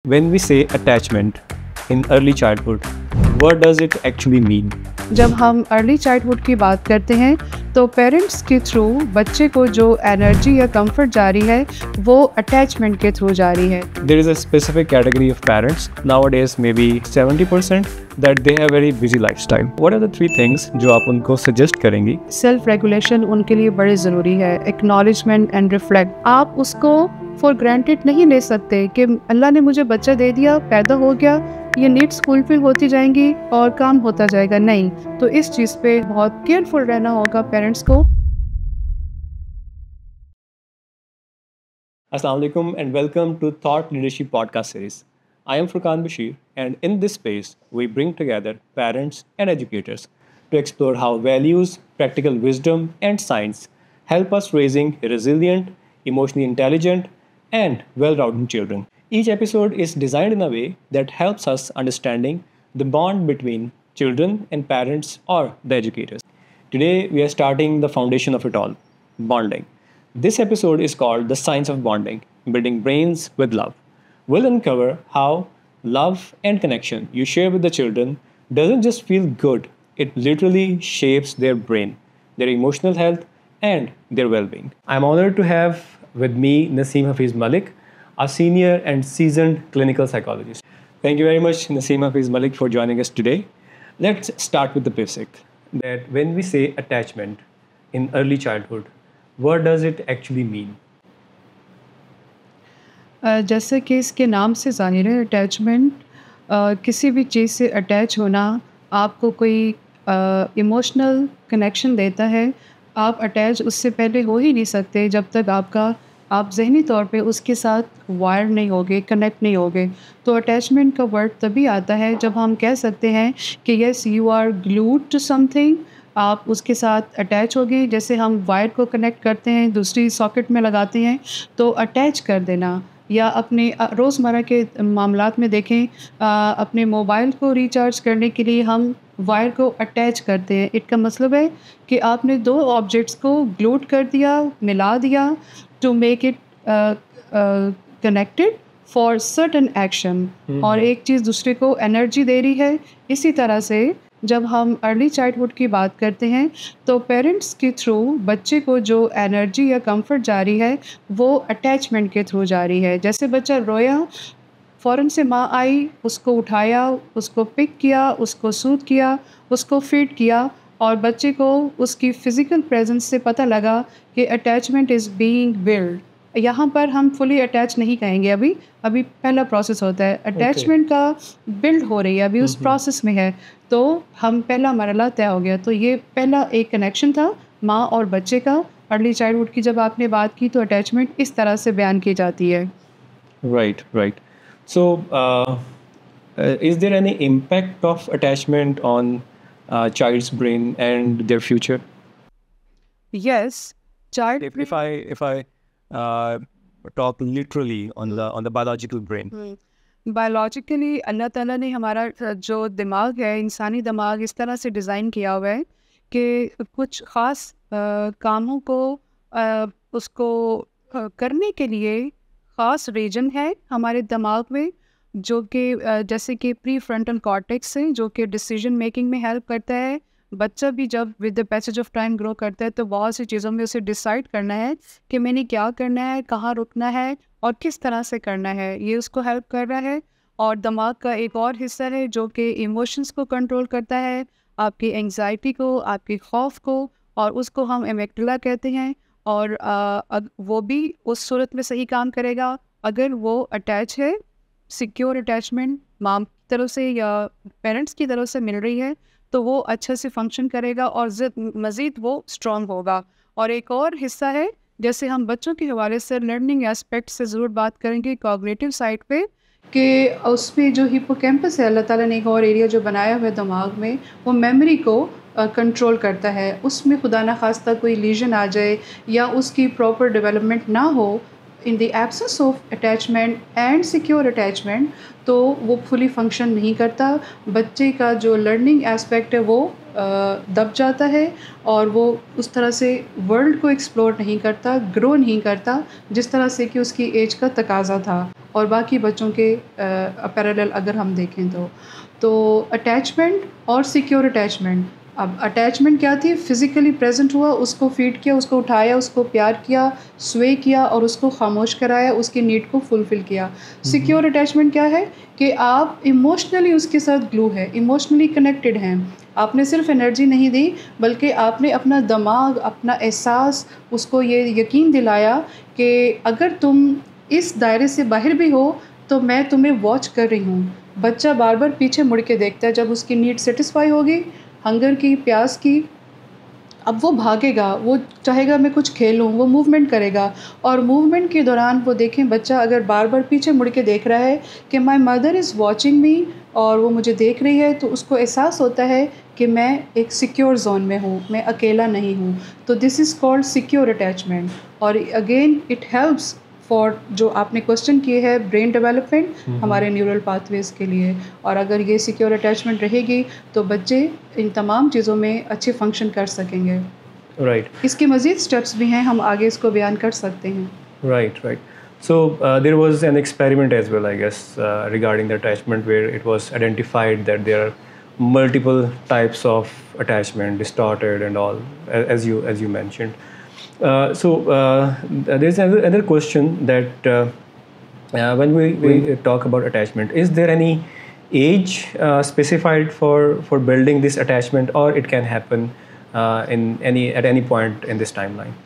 When we say attachment in early childhood, what does it actually mean? جب ہم early childhood کی بات کرتے ہیں تو پیرنٹس کے تھرو بچے کو جو انرجی یا کمفرٹ جاری ہے وہ اٹیچمنٹ کے تھرو جاری ہے. There is a specific category of parents, nowadays maybe 70%, that they have very busy lifestyle. What are the three things جو آپ ان کو suggest کریں گی؟ سیلف ریگولیشن ان کے لیے بڑی ضروری ہے. Acknowledgement and reflect. آپ اس کو فار گرانٹیڈ نہیں لے سکتے کہ اللہ نے مجھے بچہ دے دیا, پیدا ہو گیا, یہ نیڈس فلفل ہوتی جائیں گی اور کام ہوتا جائے گا. نہیں, تو اس چیز پہ بہت کیئرفل رہنا ہوگا پیرنٹس کو. Assalamu alaikum and welcome to Thought Leadership Podcast Series. I am Furqan Bashir, and in this space we bring together parents and educators to explore how values, practical wisdom and science help us raising resilient, emotionally intelligent and well-rounded children. Each episode is designed in a way that helps us understanding the bond between children and parents or the educators. Today we are starting the foundation of it all, bonding. This episode is called The Science of Bonding, Building Brains with Love. We'll uncover how love and connection you share with the children doesn't just feel good, it literally shapes their brain, their emotional health and their well-being. I'm honored to have with me Naseem Hafiz Malik, a senior and seasoned clinical psychologist. Thank you very much, Naseem Hafiz Malik, for joining us today. Let's start with the basic, that when we say attachment in early childhood, what does it actually mean? جیسے کہ اس کے نام سے ظاہر ہے, attachment کسی بھی چیز سے اٹیچ ہونا آپ کو کوئی ایموشنل کنیکشن دیتا ہے. آپ اٹیچ اس سے پہلے ہو ہی نہیں سکتے جب تک آپ ذہنی طور پہ اس کے ساتھ وائر نہیں ہوگے, کنیکٹ نہیں ہوگے. تو اٹیچمنٹ کا ورڈ تبھی آتا ہے جب ہم کہہ سکتے ہیں کہ yes you are glued to something, آپ اس کے ساتھ اٹیچ ہو گئے. جیسے ہم وائر کو کنیکٹ کرتے ہیں, دوسری ساکٹ میں لگاتے ہیں, تو اٹیچ کر دینا. یا اپنے روزمرہ کے معاملات میں دیکھیں, اپنے موبائل کو ریچارج کرنے کے لیے ہم وائر کو اٹیچ کرتے ہیں. اس کا مطلب ہے کہ آپ نے دو آبجیکٹس کو گلوڈ کر دیا, ملا دیا to make it connected for certain action, اور ایک چیز دوسرے کو انرجی دے رہی ہے. اسی طرح سے جب ہم ارلی چائلڈہڈ کی بات کرتے ہیں تو پیرنٹس کے تھرو بچے کو جو انرجی یا کمفرٹ جاری ہے وہ اٹیچمنٹ کے تھرو جاری ہے. جیسے بچہ رویا, فوراً سے ماں آئی, اس کو اٹھایا, اس کو پک کیا, اس کو سوت کیا, اس کو فیڈ کیا, اور بچے کو اس کی فزیکل پریزنس سے پتہ لگا کہ اٹیچمنٹ از بینگ بلڈ. یہاں پر ہم فلی اٹیچ نہیں کہیں گے, ابھی پہلا پروسیس ہوتا ہے. اٹیچمنٹ کا بلڈ ہو رہی ہے, ابھی اس پروسیس میں ہے, تو ہم پہلا مرحلہ طے ہو گیا. تو یہ پہلا ایک کنیکشن تھا ماں اور بچے کا. ارلی چائلڈہڈ کی جب آپ نے بات کی تو اٹیچمنٹ اس طرح سے بیان کی جاتی ہے. Right. So, is there any impact of attachment on child's brain and their future? Yes, child. If I talk literally on the biological brain. Biologically اللہ تعالیٰ نے ہمارا جو دماغ ہے, انسانی دماغ, اس طرح سے ڈیزائن کیا ہوا ہے کہ کچھ خاص کاموں کو اس کو کرنے کے لیے خاص ریجن ہے ہمارے دماغ میں, جو کہ جیسے کہ پری فرنٹل کارٹیکس ہے, جو کہ ڈیسیجن میکنگ میں ہیلپ کرتا ہے. بچہ بھی جب with the passage of time grow کرتا ہے تو بہت سی چیزوں میں اسے ڈیسائڈ کرنا ہے کہ میں نے کیا کرنا ہے, کہاں رکنا ہے اور کس طرح سے کرنا ہے. یہ اس کو ہیلپ کر رہا ہے. اور دماغ کا ایک اور حصہ ہے جو کہ ایموشنس کو کنٹرول کرتا ہے, آپ کی انگزائٹی کو, آپ کے خوف کو, اور اس کو ہم ایمیگڈلا کہتے ہیں. اور وہ بھی اس صورت میں صحیح کام کرے گا اگر وہ اٹیچ ہے, سیکیور اٹیچمنٹ ماں کی طرف سے یا پیرنٹس کی طرف سے مل رہی ہے, تو وہ اچھے سے فنکشن کرے گا اور مزید وہ اسٹرانگ ہوگا. اور ایک اور حصہ ہے, جیسے ہم بچوں کے حوالے سے لرننگ اسپیکٹ سے ضرور بات کریں گے کوگنیٹو سائڈ پہ, کہ اس میں جو ہپوکیمپس ہے, اللہ تعالیٰ نے ایک اور ایریا جو بنایا ہوا ہے دماغ میں, وہ میموری کو کنٹرول کرتا ہے. اس میں خدا نخواستہ کوئی لیژن آ جائے یا اس کی پراپر ڈیولپمنٹ نہ ہو, in the absence of attachment and secure attachment, تو وہ فلی فنکشن نہیں کرتا. بچے کا جو لرننگ اسپیکٹ ہے وہ دب جاتا ہے, اور وہ اس طرح سے ورلڈ کو ایکسپلور نہیں کرتا, گرو نہیں کرتا جس طرح سے کہ اس کی ایج کا تقاضا تھا. اور باقی بچوں کے پیرالل اگر ہم دیکھیں تو اٹیچمنٹ اور سیکیور اٹیچمنٹ. اب اٹیچمنٹ کیا تھی؟ فزیکلی پریزنٹ ہوا، اس کو فیڈ کیا، اس کو اٹھایا، اس کو پیار کیا، سوے کیا اور اس کو خاموش کرایا، اس کی نیڈ کو فلفل کیا. سیکیور اٹیچمنٹ کیا ہے؟ کہ آپ ایموشنلی اس کے ساتھ گلو ہے، ایموشنلی کنیکٹڈ ہیں. آپ نے صرف انرجی نہیں دی بلکہ آپ نے اپنا دماغ، اپنا احساس اس کو یہ یقین دلایا کہ اگر تم اس دائرے سے باہر بھی ہو تو میں تمہیں واچ کر رہی ہوں. بچہ بار بار پیچھے مڑ کے دیکھتا ہے جب اس کی نیڈ سیٹسفائی ہوگی، ہنگر کی، پیاس کی. اب وہ بھاگے گا، وہ چاہے گا میں کچھ کھیلوں، وہ موومنٹ کرے گا. اور موومنٹ کے دوران وہ دیکھیں بچہ اگر بار بار پیچھے مڑ کے دیکھ رہا ہے کہ my mother is watching me اور وہ مجھے دیکھ رہی ہے، تو اس کو احساس ہوتا ہے کہ میں ایک سیکیور زون میں ہوں، میں اکیلا نہیں ہوں. تو دس از کالڈ سیکیور اٹیچمنٹ. اور اگین اٹ ہیلپس فار جو آپ نے کوشچن کیے ہے برین ڈیولپمنٹ ہمارے نیورل پاتھ ویز کے لیے. اور اگر یہ سیکیور اٹیچمنٹ رہے گی تو بچے ان تمام چیزوں میں اچھے فنکشن کر سکیں گے. Right. اس کے مزید اسٹیپس بھی ہیں، ہم آگے اس کو بیان کر سکتے ہیں. Right, right. So there was an experiment as well, I guess, regarding the attachment, where it was identified that there are multiple types of attachment, distorted and all, as you mentioned. So there's another question that when we talk about attachment, is there any age specified for building this attachment, or it can happen at any point in this timeline?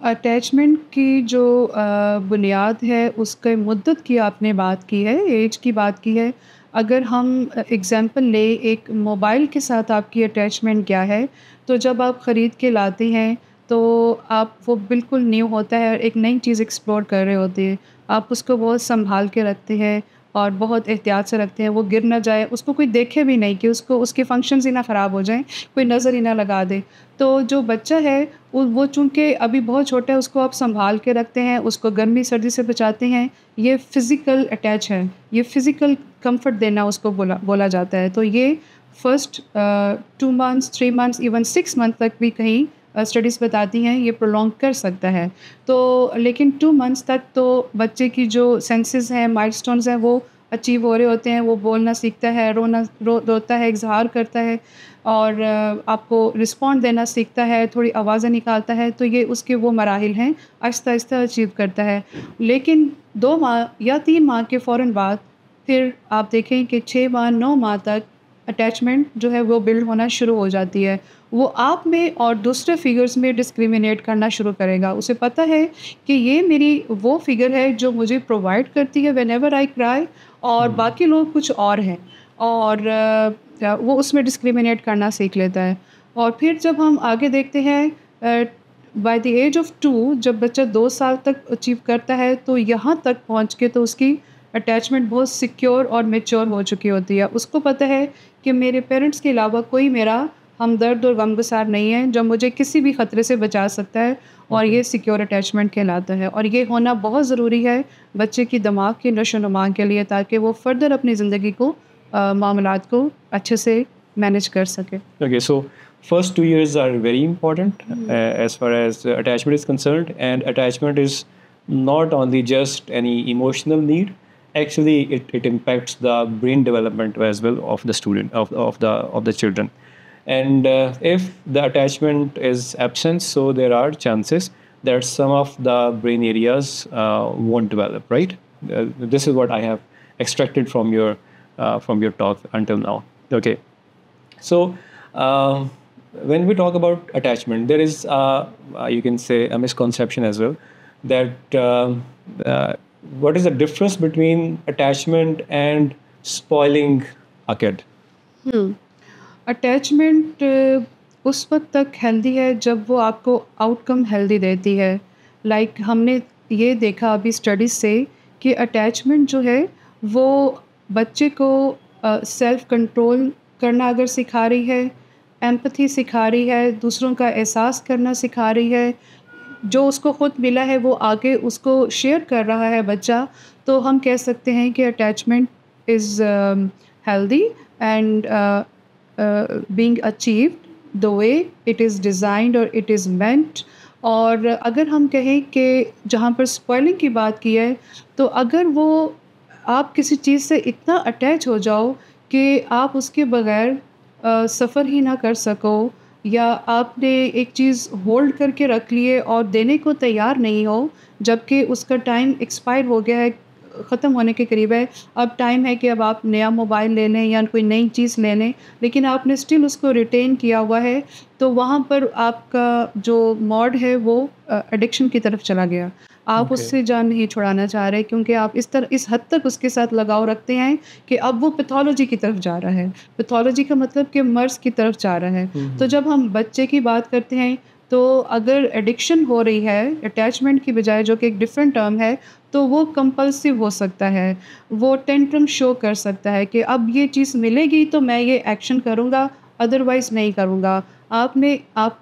Attachment کی جو بنیاد ہے اس کے مدت کی آپ نے بات کی ہے، ایج کی بات کی ہے. اگر ہم اگزامپل لیں، ایک موبائل کے ساتھ آپ کی اٹیچمنٹ کیا ہے، تو جب آپ خرید کے لاتے ہیں تو آپ وہ بالکل نیو ہوتا ہے، ایک نئی چیز ایکسپلور کر رہے ہوتے ہیں، آپ اس کو بہت سنبھال کے رکھتے ہیں اور بہت احتیاط سے رکھتے ہیں، وہ گر نہ جائے، اس کو کوئی دیکھے بھی نہیں کہ اس کے فنکشنز ہی نہ خراب ہو جائیں، کوئی نظر ہی نہ لگا دے. تو جو بچہ ہے وہ چونکہ ابھی بہت چھوٹا ہے، اس کو آپ سنبھال کے رکھتے ہیں، اس کو گرمی سردی سے بچاتے ہیں. یہ فزیکل اٹیچ ہے، یہ فزیکل کمفرٹ دینا اس کو بولا جاتا ہے. تو یہ first 2 months 3 months even 6 months تک بھی کہیں اسٹڈیز بتاتی ہیں یہ پرولونگ کر سکتا ہے. تو لیکن 2 months تک تو بچے کی جو سینسز ہیں، مائل اسٹونز ہیں، وہ اچیو ہو رہے ہوتے ہیں. وہ بولنا سیکھتا ہے، روتا ہے، اظہار کرتا ہے اور آپ کو رسپونڈ دینا سیکھتا ہے، تھوڑی آوازیں نکالتا ہے. تو یہ اس کے وہ مراحل ہیں، آہستہ آہستہ اچیو کرتا ہے. لیکن 2 ماہ یا 3 ماہ کے فوراً بعد پھر آپ دیکھیں کہ 6 ماہ 9 ماہ تک اٹیچمنٹ جو ہے وہ بلڈ ہونا شروع ہو جاتی ہے. وہ آپ میں اور دوسرے فگرز میں ڈسکریمنیٹ کرنا شروع کرے گا. اسے پتہ ہے کہ یہ میری وہ فگر ہے جو مجھے پرووائڈ کرتی ہے وین ایور آئی کرائی، اور باقی لوگ کچھ اور ہیں، اور وہ اس میں ڈسکریمنیٹ کرنا سیکھ لیتا ہے. اور پھر جب ہم آگے دیکھتے ہیں بائی دی ایج آف 2، جب بچہ 2 سال تک اچیو کرتا ہے تو یہاں تک پہنچ کے تو اس کی اٹیچمنٹ بہت سیکیور اور میچور ہو چکی ہوتی ہے. اس کو پتہ ہے کہ میرے پیرنٹس کے علاوہ کوئی میرا ہمدرد اور غمگسار نہیں ہے جو مجھے کسی بھی خطرے سے بچا سکتا ہے، اور یہ سیکیور اٹیچمنٹ کہلاتا ہے. اور یہ ہونا بہت ضروری ہے بچے کی دماغ کی نشو و نما کے لیے، تاکہ وہ فردر اپنی زندگی کو معاملات کو اچھے سے مینیج کر سکے. Okay, so first 2 years are very important as far as attachment is concerned, and attachment is not only just any emotional need. Actually, it impacts the brain development as well of the student, of the children. And if the attachment is absent, so there are chances that some of the brain areas won't develop. Right? This is what I have extracted from your talk until now. Okay. So when we talk about attachment, there is you can say a misconception as well, that what is the difference between attachment and spoiling a kid? Attachment اس وقت تک healthy ہے جب وہ آپ کو out کم healthy دیتی ہے. لائک ہم نے یہ دیکھا ابھی اسٹڈیز سے کہ اٹیچمنٹ جو ہے وہ بچے کو سیلف کنٹرول کرنا اگر سکھا رہی ہے، ایمپتھی سکھا رہی ہے، دوسروں کا احساس کرنا سکھا رہی ہے، جو اس کو خود ملا ہے وہ آگے اس کو شیئر کر رہا ہے بچہ، تو ہم کہہ سکتے ہیں کہ attachment is healthy and being achieved the way it is designed or it is meant. اور اگر ہم کہیں کہ جہاں پر اسپوائلنگ کی بات کی ہے، تو اگر وہ آپ کسی چیز سے اتنا اٹیچ ہو جاؤ کہ آپ اس کے بغیر سفر ہی نہ کر سکو، یا آپ نے ایک چیز ہولڈ کر کے رکھ لیے اور دینے کو تیار نہیں ہو، جب کہ اس کا ٹائم ایکسپائر ہو گیا ہے، ختم ہونے کے قریب ہے، اب ٹائم ہے کہ اب آپ نیا موبائل لے لیں یا کوئی نئی چیز لے لیں، لیکن آپ نے اسٹل اس کو ریٹین کیا ہوا ہے، تو وہاں پر آپ کا جو موڈ ہے وہ ایڈکشن کی طرف چلا گیا. آپ اس اوکے. سے جان نہیں چھڑانا چاہ رہے، کیونکہ آپ اس حد تک اس کے ساتھ لگاؤ رکھتے ہیں کہ اب وہ پیتھولوجی کی طرف جا رہا ہے. پیتھولوجی کا مطلب کہ مرض کی طرف جا رہا ہے. تو جب ہم بچے کی بات کرتے ہیں، تو اگر ایڈکشن ہو رہی ہے اٹیچمنٹ کی بجائے، جو کہ ایک ڈفرینٹ ٹرم ہے، تو وہ کمپلسو ہو سکتا ہے، وہ ٹینٹرم شو کر سکتا ہے کہ اب یہ چیز ملے گی تو میں یہ ایکشن کروں گا، ادروائز نہیں کروں گا. آپ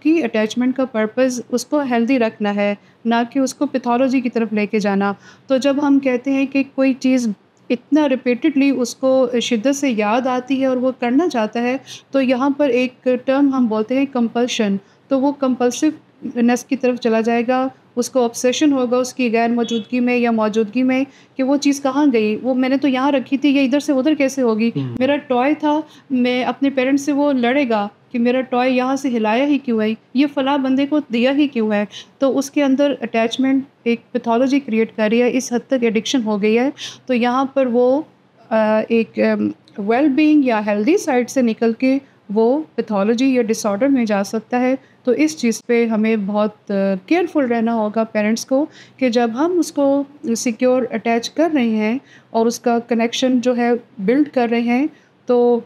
کی اٹیچمنٹ کا پرپز اس کو ہیلدی رکھنا ہے، نہ کہ اس کو پیتھولوجی کی طرف لے کے جانا. تو جب ہم کہتے ہیں کہ کوئی چیز اتنا ریپیٹڈلی اس کو شدت سے یاد آتی ہے اور وہ کرنا چاہتا ہے، تو یہاں پر ایک ٹرم ہم بولتے ہیں کمپلشن. تو وہ کمپلسونیس کی طرف چلا جائے گا، اس کو آبسیشن ہوگا اس کی غیر موجودگی میں یا موجودگی میں، کہ وہ چیز کہاں گئی، وہ میں نے تو یہاں رکھی تھی، یہ ادھر سے ادھر کیسے ہوگی، میرا ٹوائے تھا. میں اپنے پیرنٹس سے وہ لڑے گا کہ میرا ٹوائے یہاں سے ہلایا ہی کیوں ہے، یہ فلاں بندے کو دیا ہی کیوں ہے. تو اس کے اندر اٹیچمنٹ ایک پیتھولوجی کریٹ کر رہی ہے، اس حد تک ایڈکشن ہو گئی ہے. تو یہاں پر وہ ایک ویل بینگ یا ہیلدی سائڈ سے نکل کے وہ پیتھولوجی یا ڈس آرڈر میں جا سکتا ہے. تو اس چیز پہ ہمیں بہت کیئرفل رہنا ہوگا پیرنٹس کو، کہ جب ہم اس کو سیکیور اٹیچ کر رہے ہیں اور اس کا کنیکشن جو ہے بلڈ کر رہے ہیں، تو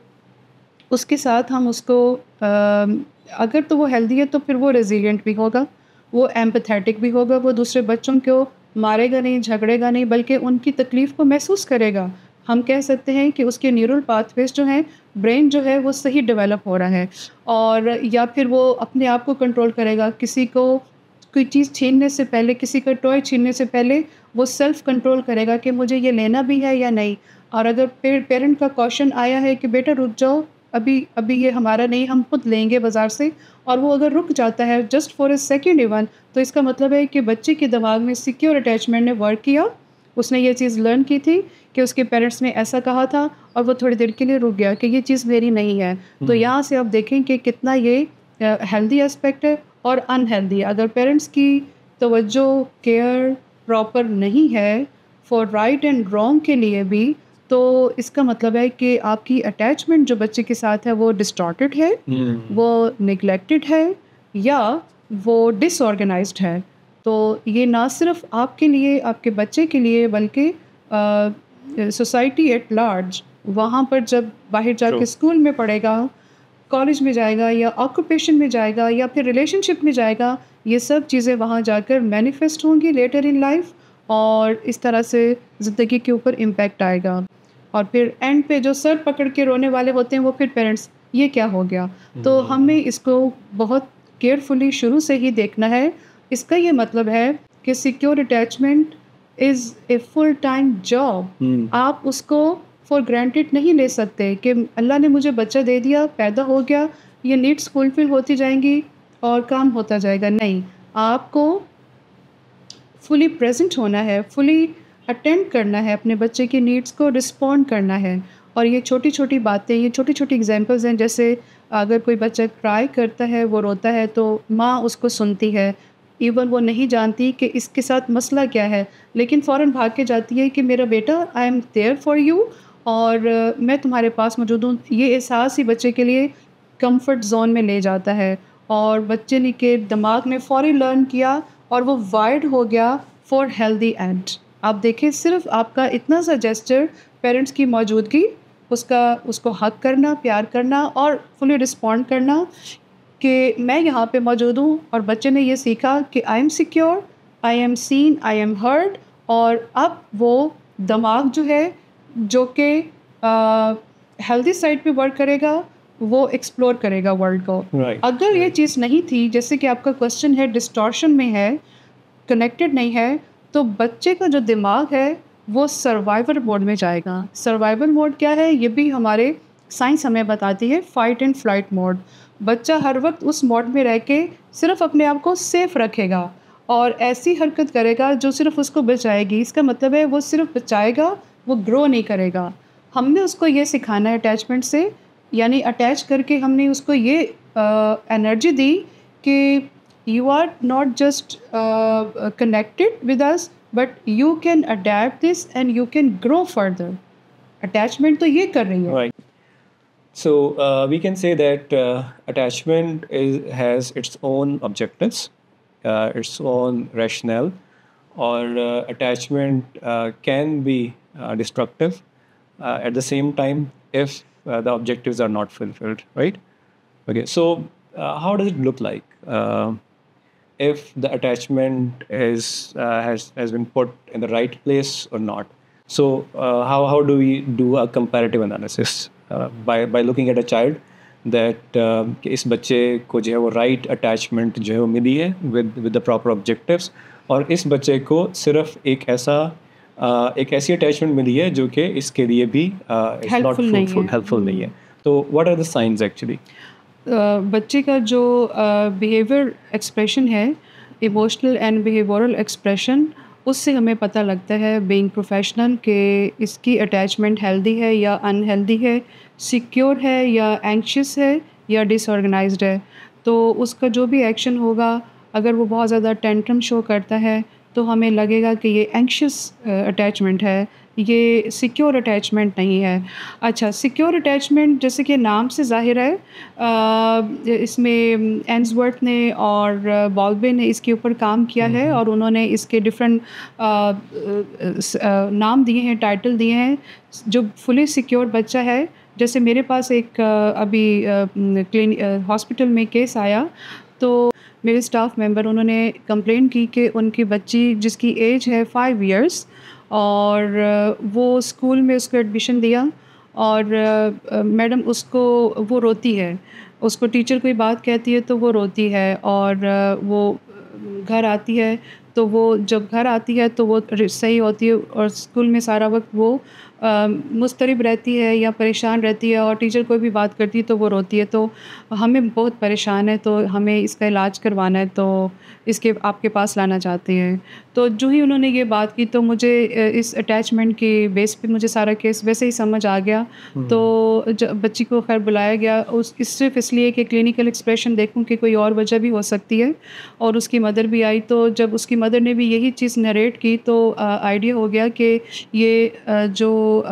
اس کے ساتھ ہم اس کو اگر تو وہ ہیلدی ہے تو پھر وہ ریزیلینٹ بھی ہوگا، وہ ایمپیتھیٹک بھی ہوگا، وہ دوسرے بچوں کو مارے گا نہیں، جھگڑے گا نہیں، بلکہ ان کی تکلیف کو محسوس کرے گا. ہم کہہ سکتے ہیں کہ اس کے نیورل پاتھ ویز جو ہیں، برین جو ہے وہ صحیح ڈیولپ ہو رہا ہے. اور یا پھر وہ اپنے آپ کو کنٹرول کرے گا، کسی کو کوئی چیز چھیننے سے پہلے، کسی کا ٹوائے چھیننے سے پہلے وہ سیلف کنٹرول کرے گا کہ مجھے یہ لینا بھی ہے یا نہیں. اور اگر پیرنٹ کا کوشچن آیا ہے کہ بیٹا رک جاؤ، ابھی یہ ہمارا نہیں، ہم خود لیں گے بازار سے، اور وہ اگر رک جاتا ہے just for a second even, تو اس کا مطلب ہے کہ بچے کے دماغ میں سیکیور اٹیچمنٹ نے ورک کیا، اس نے یہ چیز لرن کی تھی کہ اس کے پیرنٹس نے ایسا کہا تھا، اور وہ تھوڑی دیر کے لیے رک گیا کہ یہ چیز میری نہیں ہے. تو یہاں سے آپ دیکھیں کہ کتنا یہ ہیلدی اسپیکٹ ہے اور انہیلدی. اگر پیرنٹس کی توجہ، کیئر پراپر نہیں ہے فار رائٹ اینڈ رانگ کے لیے بھی، تو اس کا مطلب ہے کہ آپ کی اٹیچمنٹ جو بچے کے ساتھ ہے وہ ڈسٹارٹیڈ ہے، وہ نگلیکٹڈ ہے، یا وہ ڈس آرگنائزڈ ہے. تو یہ نہ صرف آپ کے لیے، آپ کے بچے کے لیے، بلکہ سوسائٹی ایٹ لارج، وہاں پر جب باہر جا کے اسکول میں پڑھے گا، کالج میں جائے گا، یا آکوپیشن میں جائے گا، یا پھر ریلیشن شپ میں جائے گا، یہ سب چیزیں وہاں جا کر مینیفیسٹ ہوں گی لیٹر ان لائف، اور اس طرح سے زندگی کے اوپر امپیکٹ آئے گا. اور پھر اینڈ پہ جو سر پکڑ کے رونے والے ہوتے ہیں وہ پھر پیرنٹس، یہ کیا ہو گیا. تو ہمیں اس کو بہت کیئرفلی شروع سے ہی دیکھنا ہے. اس کا یہ مطلب ہے کہ secure attachment is a full time job. آپ اس کو فار گرانٹیڈ نہیں لے سکتے کہ اللہ نے مجھے بچہ دے دیا، پیدا ہو گیا، یہ نیڈس فلفل ہوتی جائیں گی اور کام ہوتا جائے گا. نہیں، آپ کو فلی پریزنٹ ہونا ہے، فلی اٹینڈ کرنا ہے اپنے بچے کی نیڈس کو، رسپونڈ کرنا ہے. اور یہ چھوٹی چھوٹی باتیں، یہ چھوٹی چھوٹی ایگزامپلز ہیں. جیسے اگر کوئی بچہ ٹرائی کرتا ہے، وہ روتا ہے، تو ماں اس کو سنتی ہے، ایون وہ نہیں جانتی کہ اس کے ساتھ مسئلہ کیا ہے، لیکن فوراً بھاگ کے جاتی ہے کہ میرا بیٹا، I am there for you, اور میں تمہارے پاس موجود ہوں. یہ احساس ہی بچے کے لیے کمفرٹ زون میں لے جاتا ہے، اور بچے نے کے دماغ نے فوری لرن کیا، اور وہ وائرڈ ہو گیا فار ہیلدی اینڈ. آپ دیکھیں، صرف آپ کا اتنا سا جیسچر، پیرنٹس کی موجودگی، اس کو حق کرنا، پیار کرنا، اور فلی رسپونڈ کرنا کہ میں یہاں پہ موجود ہوں، اور بچے نے یہ سیکھا کہ I am secure, I am seen, I am heard. اور اب وہ دماغ جو ہے، جو کہ ہیلدی سائڈ پہ ورک کرے گا، وہ ایکسپلور کرے گا ورلڈ کو. اگر یہ چیز نہیں تھی، جیسے کہ آپ کا کوشچن ہے، ڈسٹورشن میں ہے، کنیکٹڈ نہیں ہے، تو بچے کا جو دماغ ہے وہ سروائیول موڈ میں جائے گا. سروائیول موڈ کیا ہے، یہ بھی ہمارے سائنس ہمیں بتاتی ہے فائٹ اینڈ فلائٹ موڈ. بچہ ہر وقت اس موڈ میں رہ کے صرف اپنے آپ کو سیف رکھے گا اور ایسی حرکت کرے گا جو صرف اس کو بچائے گی. اس کا مطلب ہے وہ صرف بچائے گا, وہ گرو نہیں کرے گا. ہم نے اس کو یہ سکھانا ہے اٹیچمنٹ سے, یعنی اٹیچ کر کے ہم نے اس کو یہ انرجی دی کہ you are not just connected with us but you can adapt this and you can grow further. Attachment تو یہ کر رہی ہے. Right. So we can say that attachment has its own objectives, its own rationale, or attachment can be destructive at the same time if the objectives are not fulfilled, right? Okay, so how does it look like if the attachment has been put in the right place or not? So how do we do a comparative analysis by looking at a child that کہ اس بچے کو جو ہے وہ right attachment جو ہے وہ ملی ہے with the proper objectives, اور اس بچے کو صرف ایک ایسی اٹیچمنٹ ملی ہے جو کہ اس کے لیے بھی ہیلپفل نہیں ہے. تو what are the signs actually? بچے کا جو بیہیویئر ایکسپریشن ہے, ایموشنل اینڈ بیہیورل ایکسپریشن, اس سے ہمیں پتہ لگتا ہے بینگ پروفیشنل کہ اس کی اٹیچمنٹ ہیلدی ہے یا انہیلدی ہے, سیکیور ہے یا اینکشیس ہے یا ڈس آرگنائزڈ ہے. تو اس کا جو بھی ایکشن ہوگا, اگر وہ بہت زیادہ ٹینٹرم شو کرتا ہے تو ہمیں لگے گا کہ یہ اینکشیس اٹیچمنٹ ہے, یہ سیکیور اٹیچمنٹ نہیں ہے. اچھا, سیکیور اٹیچمنٹ جیسے کہ نام سے ظاہر ہے, اس میں اینزورتھ نے اور بالبے نے اس کے اوپر کام کیا ہے اور انہوں نے اس کے ڈفرینٹ نام دیے ہیں, ٹائٹل دیے ہیں. جو فلی سیکیور بچہ ہے, جیسے میرے پاس ایک ابھی ہاسپٹل میں کیس آیا, تو میرے اسٹاف ممبر انہوں نے کمپلین کی کہ ان کی بچی جس کی ایج ہے 5 ایئرس اور وہ اسکول میں اس کو ایڈمیشن دیا اور میڈم اس کو وہ روتی ہے, اس کو ٹیچر کوئی بات کہتی ہے تو وہ روتی ہے, اور وہ گھر آتی ہے تو وہ جب گھر آتی ہے تو وہ صحیح ہوتی ہے اور اسکول میں سارا وقت وہ مضطرب رہتی ہے یا پریشان رہتی ہے اور ٹیچر کوئی بھی بات کرتی ہے تو وہ روتی ہے. تو ہمیں بہت پریشان ہے, تو ہمیں اس کا علاج کروانا ہے, تو اس کے آپ کے پاس لانا چاہتے ہیں. تو جو ہی انہوں نے یہ بات کی تو مجھے اس اٹیچمنٹ کی بیس پہ مجھے سارا کیس ویسے ہی سمجھ آ گیا. تو بچی کو خیر بلایا گیا صرف اس لیے کہ کلینکل ایکسپریشن دیکھوں کہ کوئی اور وجہ بھی ہو سکتی ہے, اور اس کی مدر بھی آئی. تو جب اس کی مدر نے بھی یہی چیز نریٹ کی تو آئیڈیا ہو گیا کہ یہ جو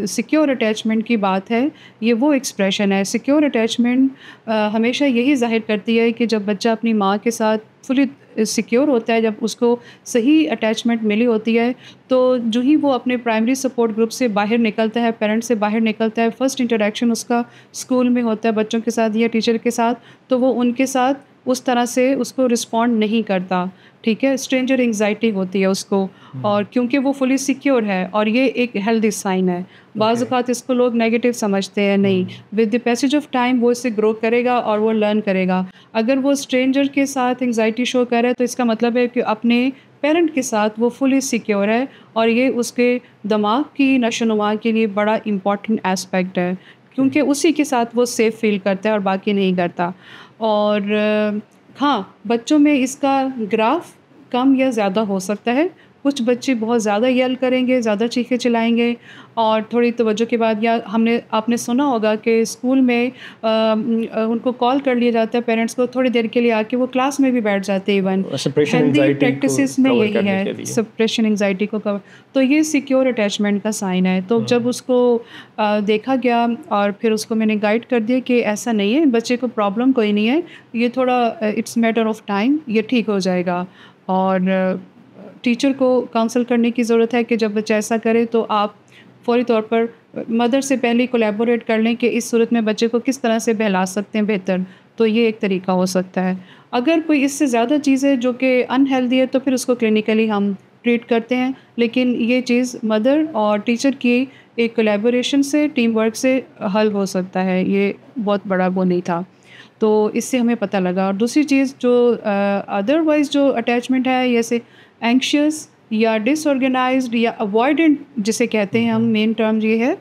سیکیور اٹیچمنٹ کی بات ہے یہ وہ ایکسپریشن ہے. سیکیور اٹیچمنٹ ہمیشہ یہی ظاہر کرتی ہے کہ جب بچہ اپنی ماں کے ساتھ فلی سیکیور ہوتا ہے, جب اس کو صحیح اٹیچمنٹ ملی ہوتی ہے, تو جو ہی وہ اپنے پرائمری سپورٹ گروپ سے باہر نکلتا ہے, پیرنٹ سے باہر نکلتا ہے, فرسٹ انٹریکشن اس کا اسکول میں ہوتا ہے بچوں کے ساتھ یا ٹیچر کے ساتھ, تو وہ ان کے ساتھ اس طرح سے اس کو رسپونڈ نہیں کرتا. ٹھیک ہے, اسٹرینجر انگزائٹی ہوتی ہے اس کو, اور کیونکہ وہ فلی سیکیور ہے, اور یہ ایک ہیلدی سائن ہے. بعض اوقات اس کو لوگ نیگیٹو سمجھتے ہیں, نہیں, with the passage of time وہ اس سے گرو کرے گا اور وہ لرن کرے گا. اگر وہ اسٹرینجر کے ساتھ انگزائٹی شو کر رہا ہے تو اس کا مطلب ہے کہ اپنے پیرنٹ کے ساتھ وہ فلی سیکیور ہے, اور یہ اس کے دماغ کی نشو و نما کے لیے بڑا امپورٹنٹ اسپیکٹ ہے, کیونکہ اسی کے ساتھ وہ سیف فیل کرتا ہے اور باقی نہیں کرتا. اور ہاں, بچوں میں اس کا گراف کم یا زیادہ ہو سکتا ہے. کچھ بچے بہت زیادہ یل کریں گے, زیادہ چیخیں چلائیں گے, اور تھوڑی توجہ کے بعد, یا آپ نے سنا ہوگا کہ اسکول میں ان کو کال کر لیا جاتا ہے پیرنٹس کو, تھوڑی دیر کے لیے آ کے وہ کلاس میں بھی بیٹھ جاتے ہیں. ایون ہیلدی پریکٹسز میں یہی ہے, سپریشن انگزائٹی کو کور. تو یہ سیکیور اٹیچمنٹ کا سائن ہے. تو جب اس کو دیکھا گیا اور پھر اس کو میں نے گائیڈ کر دیا کہ ایسا نہیں ہے, بچے کو پرابلم کوئی نہیں ہے, یہ تھوڑا اٹس میٹر آف ٹائم, یہ ٹھیک ہو جائے گا. اور ٹیچر کو کاؤنسل کرنے کی ضرورت ہے کہ جب بچہ ایسا کرے تو آپ فوری طور پر مدر سے پہلے کولیبوریٹ کر لیں کہ اس صورت میں بچے کو کس طرح سے بہلا سکتے ہیں بہتر. تو یہ ایک طریقہ ہو سکتا ہے. اگر کوئی اس سے زیادہ چیز ہے جو کہ انہیلدی ہے تو پھر اس کو کلینکلی ہم ٹریٹ کرتے ہیں, لیکن یہ چیز مدر اور ٹیچر کی ایک کولیبوریشن سے, ٹیم ورک سے حل ہو سکتا ہے. یہ بہت بڑا وہ نہیں تھا, تو اس سے ہمیں پتہ لگا. اور دوسری چیز جو ادروائز جو اٹیچمنٹ ہے, جیسے اینکشیس یا ڈس آرگنائزڈ یا اوائڈنٹ جسے کہتے ہیں ہم, مین ٹرم یہ ہے.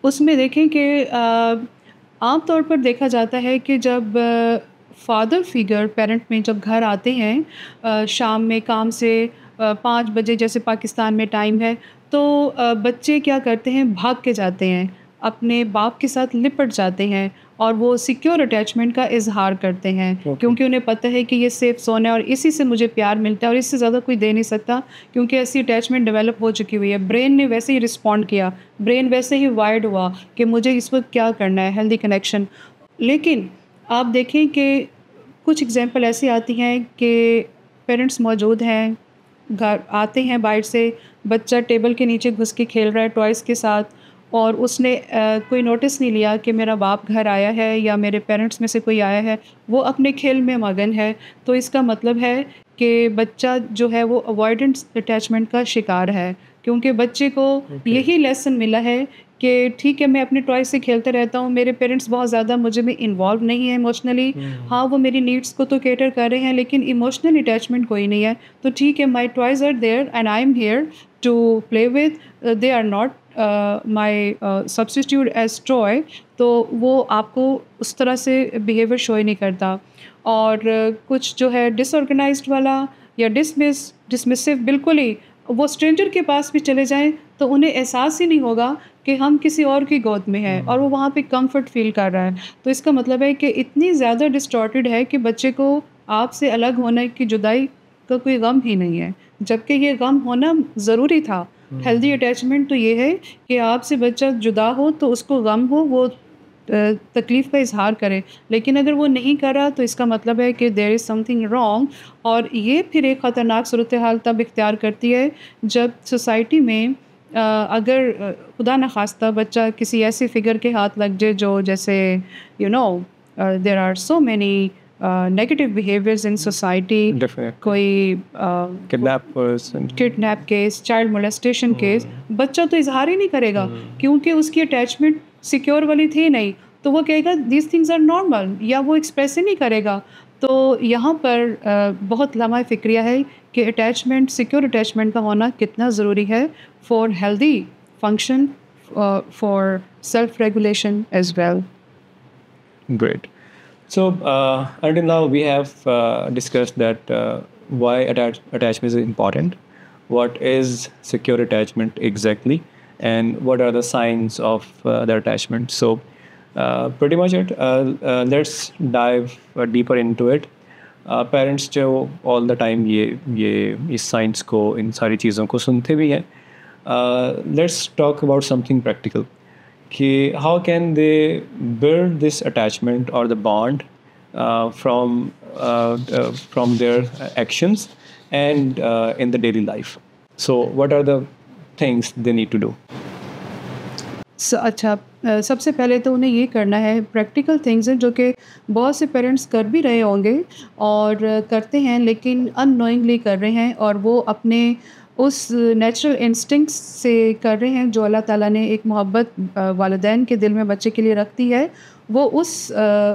اس میں دیکھیں کہ عام طور پر دیکھا جاتا ہے کہ جب فادر فگر پیرنٹ میں جب گھر آتے ہیں شام میں کام سے 5 بجے جیسے پاکستان میں ٹائم ہے، تو بچے کیا کرتے ہیں، بھاگ کے جاتے ہیں، اپنے باپ کے ساتھ لپٹ جاتے ہیں اور وہ سیکیور اٹیچمنٹ کا اظہار کرتے ہیں، کیونکہ انہیں پتہ ہے کہ یہ سیف زون ہے اور اسی سے مجھے پیار ملتا ہے اور اس سے زیادہ کوئی دے نہیں سکتا، کیونکہ ایسی اٹیچمنٹ ڈیولپ ہو چکی ہوئی ہے، برین نے ویسے ہی رسپونڈ کیا، برین ویسے ہی وائرڈ ہوا کہ مجھے اس وقت کیا کرنا ہے، ہیلدی کنیکشن۔ لیکن آپ دیکھیں کہ کچھ اگزامپل ایسی آتی ہیں کہ پیرنٹس موجود ہیں، گھر آتے ہیں باہر سے، بچہ ٹیبل کے نیچے گھس کے کھیل رہا ہے ٹوائز کے ساتھ، اور اس نے کوئی نوٹس نہیں لیا کہ میرا باپ گھر آیا ہے یا میرے پیرنٹس میں سے کوئی آیا ہے، وہ اپنے کھیل میں مگن ہے، تو اس کا مطلب ہے کہ بچہ جو ہے وہ اوائڈنس اٹیچمنٹ کا شکار ہے، کیونکہ بچے کو یہی لیسن ملا ہے کہ ٹھیک ہے میں اپنے ٹوائز سے کھیلتے رہتا ہوں، میرے پیرنٹس بہت زیادہ مجھے میں انوالو نہیں ہیں ایموشنلی، ہاں وہ میری نیڈس کو تو کیٹر کر رہے ہیں لیکن ایموشنل اٹیچمنٹ کوئی نہیں ہے، تو ٹھیک ہے my toys are there and I am here to play with, they are not my substitute as toy, تو وہ آپ کو اس طرح سے بیہیویئر شو ہی نہیں کرتا۔ اور کچھ جو ہے ڈس آرگنائزڈ والا یا ڈسمسو، بالکل ہی وہ اسٹرینجر کے پاس بھی چلے جائیں تو انہیں احساس ہی نہیں ہوگا کہ ہم کسی اور کی گود میں ہیں اور وہ وہاں پہ کمفرٹ فیل کر رہا ہے، تو اس کا مطلب ہے کہ اتنی زیادہ ڈسٹارٹیڈ ہے کہ بچے کو آپ سے الگ ہونے کی جدائی کا کوئی غم ہی نہیں ہے، جبکہ یہ غم ہونا ضروری تھا۔ ہیلدی اٹیچمنٹ تو یہ ہے کہ آپ سے بچہ جدا ہو تو اس کو غم ہو، وہ تکلیف کا اظہار کرے، لیکن اگر وہ نہیں کر رہا تو اس کا مطلب ہے کہ دیر از سم تھنگ رانگ، اور یہ پھر ایک خطرناک صورتحال تب اختیار کرتی ہے جب سوسائٹی میں اگر خدا نخواستہ بچہ کسی ایسے فگر کے ہاتھ لگ جائے جو جیسے there are so many negative behaviours in society, کوئی kidnap case, child molestation case, بچہ تو اظہار ہی نہیں کرے گا کیونکہ اس کی اٹیچمنٹ سیکیور والی تھی نہیں، تو وہ کہے گا دیز تھنگز آر نارمل، یا وہ ایکسپریس ہی نہیں کرے گا۔ تو یہاں پر بہت لمحہ فکریہ ہے کہ اٹیچمنٹ، سیکیور اٹیچمنٹ کا ہونا کتنا ضروری ہے for healthy function, for self regulation as well. Great. So until now we have discussed that why attachment is important, what is secure attachment exactly, and what are the signs of the attachment. So pretty much it. Let's dive deeper into it. Parents جو آل the time یہ اس science کو، ان ساری چیزوں کو سنتے بھی ہیں، let's talk about something practical کہ how can they build this attachment اور the bond from their actions and in the daily life. So what are the things they need to do? اچھا، سب سے پہلے تو انہیں یہ کرنا ہے، پریکٹیکل تھنگز ہیں جو کہ بہت سے پیرنٹس کر بھی رہے ہوں گے اور کرتے ہیں لیکن ان نوئنگلی کر رہے ہیں، اور وہ اپنے اس نیچرل انسٹنکٹس سے کر رہے ہیں جو اللہ تعالیٰ نے ایک محبت والدین کے دل میں بچے کے لیے رکھتی ہے، وہ اس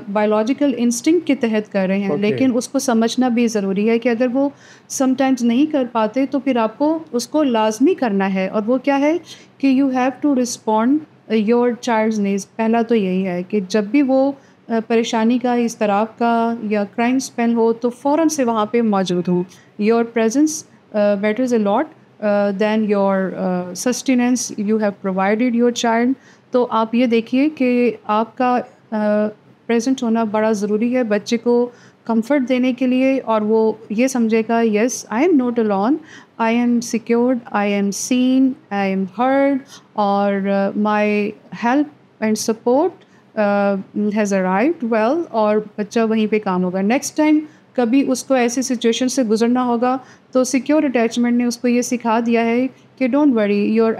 بایولوجیکل انسٹنکٹ کے تحت کر رہے ہیں، لیکن اس کو سمجھنا بھی ضروری ہے کہ اگر وہ سم ٹائمز نہیں کر پاتے تو پھر آپ کو اس کو لازمی کرنا ہے، اور وہ کیا ہے کہ you have to respond your child's needs. پہلا تو یہی ہے کہ جب بھی وہ پریشانی کا، اضطراب کا یا کرائم اسپیل ہو تو فوراً سے وہاں پہ موجود ہوں۔ Your presence matters a lot than your sustenance you have provided your child. تو آپ یہ دیکھیے کہ آپ کا پریزنٹ ہونا بڑا ضروری ہے بچے کو کمفرٹ دینے کے لیے، اور وہ یہ سمجھے گا yes I am not alone, I am secured, I am seen, I am heard, اور my help and support has arrived well، اور بچہ وہیں پہ کام ہوگا۔ نیکسٹ ٹائم کبھی اس کو ایسی سچویشن سے گزرنا ہوگا تو سیکیور اٹیچمنٹ نے اس کو یہ سکھا دیا ہے کہ don't worry, your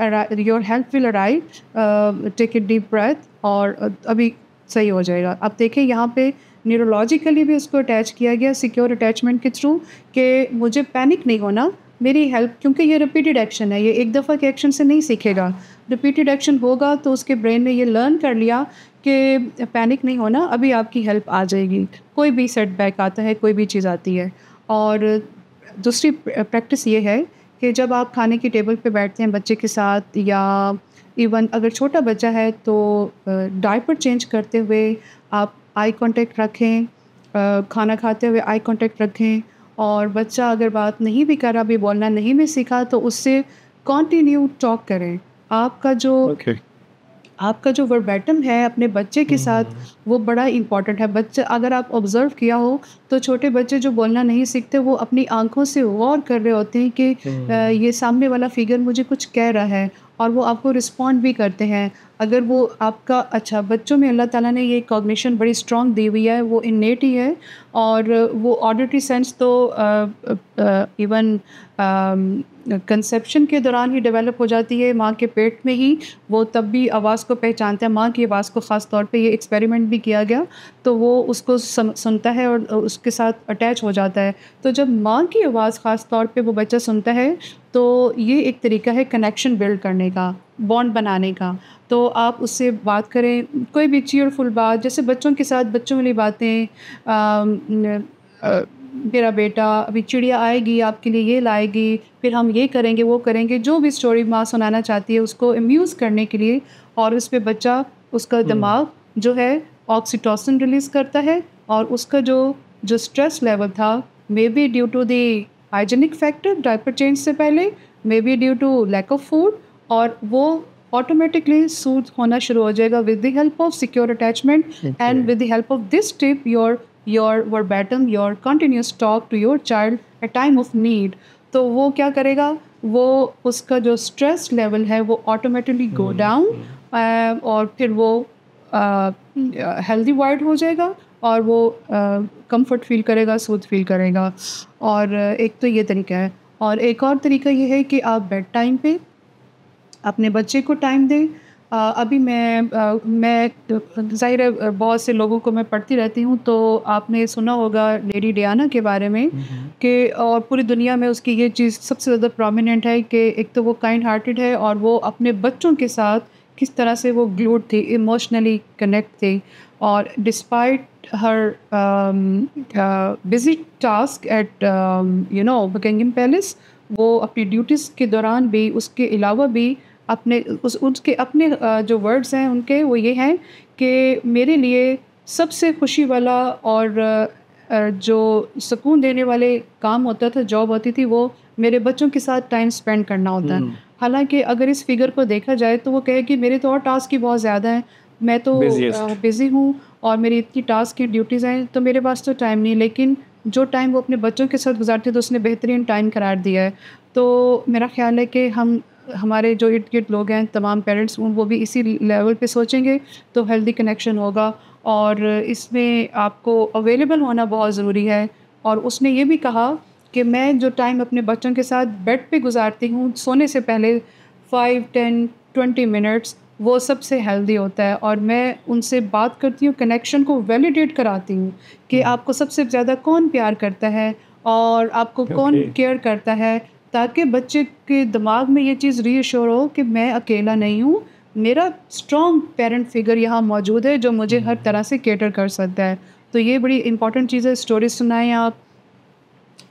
help will arrive, take a deep breath, اور ابھی صحیح ہو جائے گا۔ اب دیکھیں یہاں پہ نیورولوجیکلی بھی اس کو اٹیچ کیا گیا سیکیور اٹیچمنٹ کے تھرو کہ مجھے پینک نہیں ہونا، میری ہیلپ، کیونکہ یہ ریپیٹڈ ایکشن ہے، یہ ایک دفعہ کے ایکشن سے نہیں سیکھے گا، ریپیٹڈ ایکشن ہوگا تو اس کے برین نے یہ لرن کر لیا کہ پینک نہیں ہونا، ابھی آپ کی ہیلپ آ جائے گی، کوئی بھی سیٹ بیک آتا ہے، کوئی بھی چیز آتی ہے۔ اور دوسری پریکٹس یہ ہے کہ جب آپ کھانے کی ٹیبل پہ بیٹھتے ہیں بچے کے ساتھ یا ایون اگر چھوٹا بچہ ہے تو ڈائپر چینج کرتے ہوئے آپ آئی کانٹیکٹ رکھیں، کھانا کھاتے ہوئے آئی کانٹیکٹ رکھیں، اور بچہ اگر بات نہیں بھی کر رہا، بھی بولنا نہیں بھی سیکھا، تو اس سے کنٹینیو ٹاک کریں. آپ کا جو وربیٹم ہے اپنے بچے کے ساتھ وہ بڑا امپورٹنٹ ہے. بچہ اگر آپ آبزرو کیا ہو تو چھوٹے بچے جو بولنا نہیں سیکھتے وہ اپنی آنکھوں سے غور کر رہے ہوتے ہیں کہ یہ سامنے والا فگر مجھے کچھ کہہ رہا ہے، اور وہ آپ کو رسپونڈ بھی کرتے ہیں. اگر وہ آپ کا اچھا، بچوں میں اللہ تعالیٰ نے یہ کوگنیشن بڑی اسٹرانگ دی ہوئی ہے، وہ انیٹ ہی ہے، اور وہ آڈیٹری سینس تو ایون کنسیپشن کے دوران ہی ڈیولپ ہو جاتی ہے، ماں کے پیٹ میں ہی وہ تب بھی آواز کو پہچانتا ہے، ماں کی آواز کو. خاص طور پہ یہ ایکسپیریمنٹ بھی کیا گیا، تو وہ اس کو سنتا ہے اور اس کے ساتھ اٹیچ ہو جاتا ہے. تو جب ماں کی آواز خاص طور پہ وہ بچہ سنتا ہے تو یہ ایک طریقہ ہے کنیکشن بلڈ کرنے کا، بانڈ بنانے کا. تو آپ اس سے بات کریں، کوئی بھی چیئرفل بات، جیسے بچوں کے ساتھ بچوں والی باتیں، میرا بیٹا ابھی چڑیا آئے گی آپ کے لیے، یہ لائے گی، پھر ہم یہ کریں گے وہ کریں گے، جو بھی اسٹوری ماں سنانا چاہتی ہے اس کو امیوز کرنے کے لیے. اور اس پہ بچہ، اس کا دماغ جو ہے آکسیٹوسن ریلیز کرتا ہے، اور اس کا جو اسٹریس لیول تھا، may be due to the hygienic factor diaper change سے پہلے، may be due to lack of food, اور وہ آٹومیٹکلی سوتھ ہونا شروع ہو جائے گا with the help of secure attachment and with the help of this tip your verbatim, your continuous talk to your child at time of need. تو وہ کیا کرے گا، وہ اس کا جو اسٹریس لیول ہے وہ آٹومیٹکلی گو ڈاؤن، اور پھر وہ ہیلدی وائرڈ ہو جائے گا، اور وہ کمفرٹ فیل کرے گا، سوتھ فیل کرے گا. اور ایک تو یہ طریقہ ہے، اور ایک اور طریقہ یہ ہے کہ آپ بیڈ ٹائم پہ اپنے بچے کو ٹائم دیں. ابھی میں ظاہر ہے بہت سے لوگوں کو میں پڑھتی رہتی ہوں، تو آپ نے سنا ہوگا لیڈی ڈیانا کے بارے میں، کہ اور پوری دنیا میں اس کی یہ چیز سب سے زیادہ پرومیننٹ ہے کہ ایک تو وہ کائنڈ ہارٹیڈ ہے، اور وہ اپنے بچوں کے ساتھ کس طرح سے وہ گلوڈ تھی، ایموشنلی کنیکٹ تھی. اور despite her busy task at Buckingham Palace, وہ اپنی ڈیوٹیز کے دوران بھی، اس کے علاوہ بھی اپنے اس کے اپنے جو ورڈز ہیں ان کے وہ یہ ہیں کہ میرے لیے سب سے خوشی والا اور جو سکون دینے والے کام ہوتا تھا، جاب ہوتی تھی، وہ میرے بچوں کے ساتھ ٹائم اسپینڈ کرنا ہوتا ہے. حالانکہ اگر اس فگر کو دیکھا جائے تو وہ کہے کہ میرے تو اور ٹاسک ہی بہت زیادہ ہیں، میں تو بزی ہوں اور میری اتنی ٹاسک کی ڈیوٹیز ہیں، تو میرے پاس تو ٹائم نہیں. لیکن جو ٹائم وہ اپنے بچوں کے ساتھ گزارتے تو اس نے بہترین ٹائم قرار دیا ہے. تو میرا خیال ہے کہ ہمارے جو ارد گرد لوگ ہیں، تمام پیرنٹس، وہ بھی اسی لیول پہ سوچیں گے تو ہیلدی کنیکشن ہوگا. اور اس میں آپ کو اویلیبل ہونا بہت ضروری ہے. اور اس نے یہ بھی کہا کہ میں جو ٹائم اپنے بچوں کے ساتھ بیڈ پہ گزارتی ہوں سونے سے پہلے 5, 10, 20 منٹس، وہ سب سے ہیلدی ہوتا ہے. اور میں ان سے بات کرتی ہوں، کنیکشن کو ویلیڈیٹ کراتی ہوں کہ آپ کو سب سے زیادہ کون پیار کرتا ہے اور آپ کو کون کیئر کرتا ہے، تاکہ بچے کے دماغ میں یہ چیز ری ایشور ہو کہ میں اکیلا نہیں ہوں، میرا اسٹرانگ پیرنٹ فگر یہاں موجود ہے جو مجھے ہر طرح سے کیٹر کر سکتا ہے. تو یہ بڑی امپورٹنٹ چیز ہے. اسٹوریز سنائیں آپ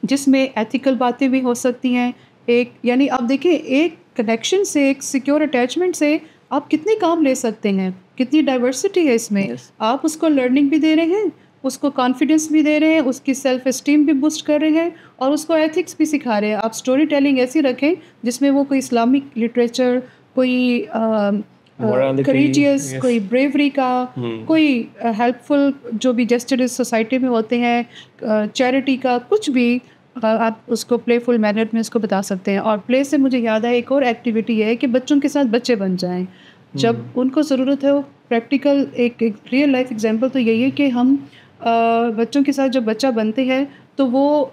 جس میں ایتھیکل باتیں بھی ہو سکتی ہیں. یعنی آپ دیکھیں، ایک کنیکشن سے، ایک سیکیور اٹیچمنٹ سے آپ کتنے کام لے سکتے ہیں، کتنی ڈائیورسٹی ہے اس میں. آپ اس کو لرننگ بھی دے رہے ہیں، اس کو کانفیڈنس بھی دے رہے ہیں، اس کی سیلف اسٹیم بھی بوسٹ کر رہے ہیں، اور اس کو ایتھکس بھی سکھا رہے ہیں. آپ اسٹوری ٹیلنگ ایسی رکھیں جس میں وہ کوئی اسلامک لٹریچر، کوئی کریجیس، کوئی بریوری کا، کوئی ہیلپ فل جو بھی جسٹس سوسائٹی میں ہوتے ہیں، چیریٹی کا، کچھ بھی آپ اس کو پلے فل مینر میں اس کو بتا سکتے ہیں. اور پلے سے مجھے یاد ہے ایک اور ایکٹیویٹی ہے کہ بچوں کے ساتھ بچے بن جائیں جب ان کو ضرورت ہے. وہ پریکٹیکل ایک ریئل لائف ایگزامپل تو یہی ہے کہ ہم بچوں کے ساتھ جب بچہ بنتے ہیں تو وہ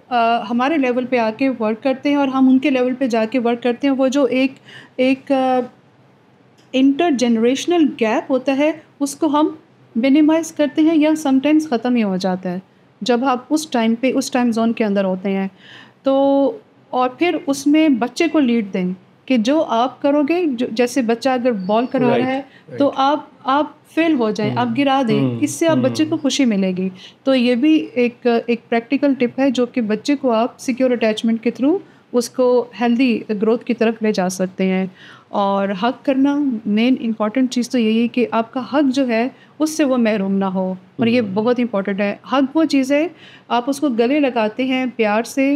ہمارے لیول پہ آ کے ورک کرتے ہیں اور ہم ان کے لیول پہ جا کے ورک کرتے ہیں. وہ جو ایک انٹر جنریشنل گیپ ہوتا ہے اس کو ہم منیمائز کرتے ہیں یا سم ٹائمز ختم ہی ہو جاتا ہے جب آپ اس ٹائم زون کے اندر ہوتے ہیں. تو اور پھر اس میں بچے کو لیڈ دیں کہ جو آپ کرو گے، جیسے بچہ اگر بال کرا رہا ہے تو آپ فیل ہو جائیں، آپ گرا دیں، اس سے آپ بچے کو خوشی ملے گی. تو یہ بھی ایک پریکٹیکل ٹپ ہے جو کہ بچے کو آپ سیکیور اٹیچمنٹ کے تھرو اس کو ہیلدی گروتھ کی طرف لے جا سکتے ہیں. اور حق کرنا مین امپورٹنٹ چیز تو یہی ہے کہ آپ کا حق جو ہے اس سے وہ محروم نہ ہو, اور یہ بہت امپورٹنٹ ہے. حق وہ چیز ہے آپ اس کو گلے لگاتے ہیں پیار سے,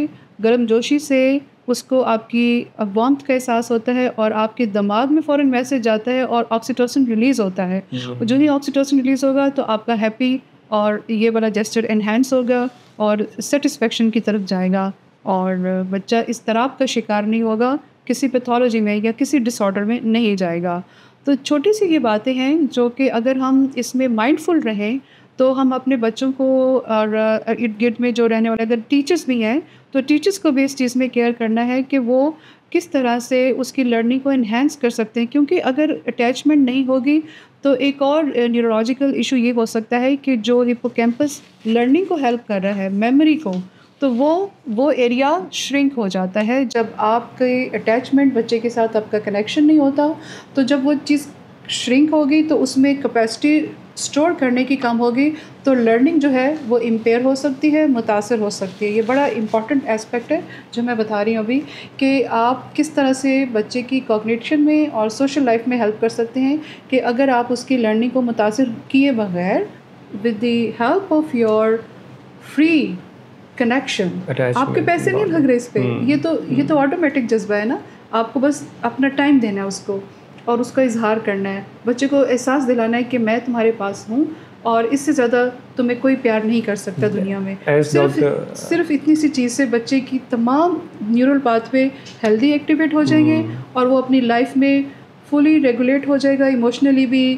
گرم جوشی سے, اس کو آپ کی وارمتھ کا احساس ہوتا ہے اور آپ کے دماغ میں فوراً میسج جاتا ہے اور آکسیٹوسن ریلیز ہوتا ہے. جو ہی آکسیٹوسن ریلیز ہوگا تو آپ کا ہیپی اور یہ والا جیسچر انہینس ہوگا اور سیٹسفیکشن کی طرف جائے گا, اور بچہ اضطراب کا شکار نہیں ہوگا, کسی پیتھولوجی میں یا کسی ڈس آرڈر میں نہیں جائے گا. تو چھوٹی سی یہ باتیں ہیں جو کہ اگر ہم اس میں مائنڈ فل رہیں تو ہم اپنے بچوں کو اور ارد گرد میں جو رہنے والے اگر ٹیچرس بھی ہیں تو ٹیچرس کو بھی اس چیز میں کیئر کرنا ہے کہ وہ کس طرح سے اس کی لرننگ کو انہینس کر سکتے ہیں, کیونکہ اگر اٹیچمنٹ نہیں ہوگی تو ایک اور نیورولوجیکل ایشو یہ ہو سکتا ہے کہ جو ہپوکیمپس لرننگ کو ہیلپ کر رہا ہے, میموری کو, تو وہ ایریا شرنک ہو جاتا ہے. جب آپ کے اٹیچمنٹ بچے کے ساتھ آپ کا کنیکشن نہیں ہوتا تو جب وہ چیز شرنک ہوگی تو اس میں کیپیسٹی اسٹور کرنے کی کم ہوگی, تو لرننگ جو ہے وہ امپیئر ہو سکتی ہے, متاثر ہو سکتی ہے. یہ بڑا امپورٹنٹ اسپیکٹ ہے جو میں بتا رہی ہوں ابھی, کہ آپ کس طرح سے بچے کی کوگنیشن میں اور سوشل لائف میں ہیلپ کر سکتے ہیں, کہ اگر آپ اس کی لرننگ کو متاثر کیے بغیر with the help of your free connection, آپ کے پیسے نہیں لگ رہے اس پہ, یہ تو آٹومیٹک جذبہ ہے نا, آپ کو بس اپنا ٹائم دینا ہے اس کو اور اس کا اظہار کرنا ہے, بچے کو احساس دلانا ہے کہ میں تمہارے پاس ہوں اور اس سے زیادہ تمہیں کوئی پیار نہیں کر سکتا دنیا میں. صرف اتنی سی چیز سے بچے کی تمام neural pathway healthy activate ہو جائیں گے اور وہ اپنی لائف میں فلی ریگولیٹ ہو جائے گا, ایموشنلی بھی,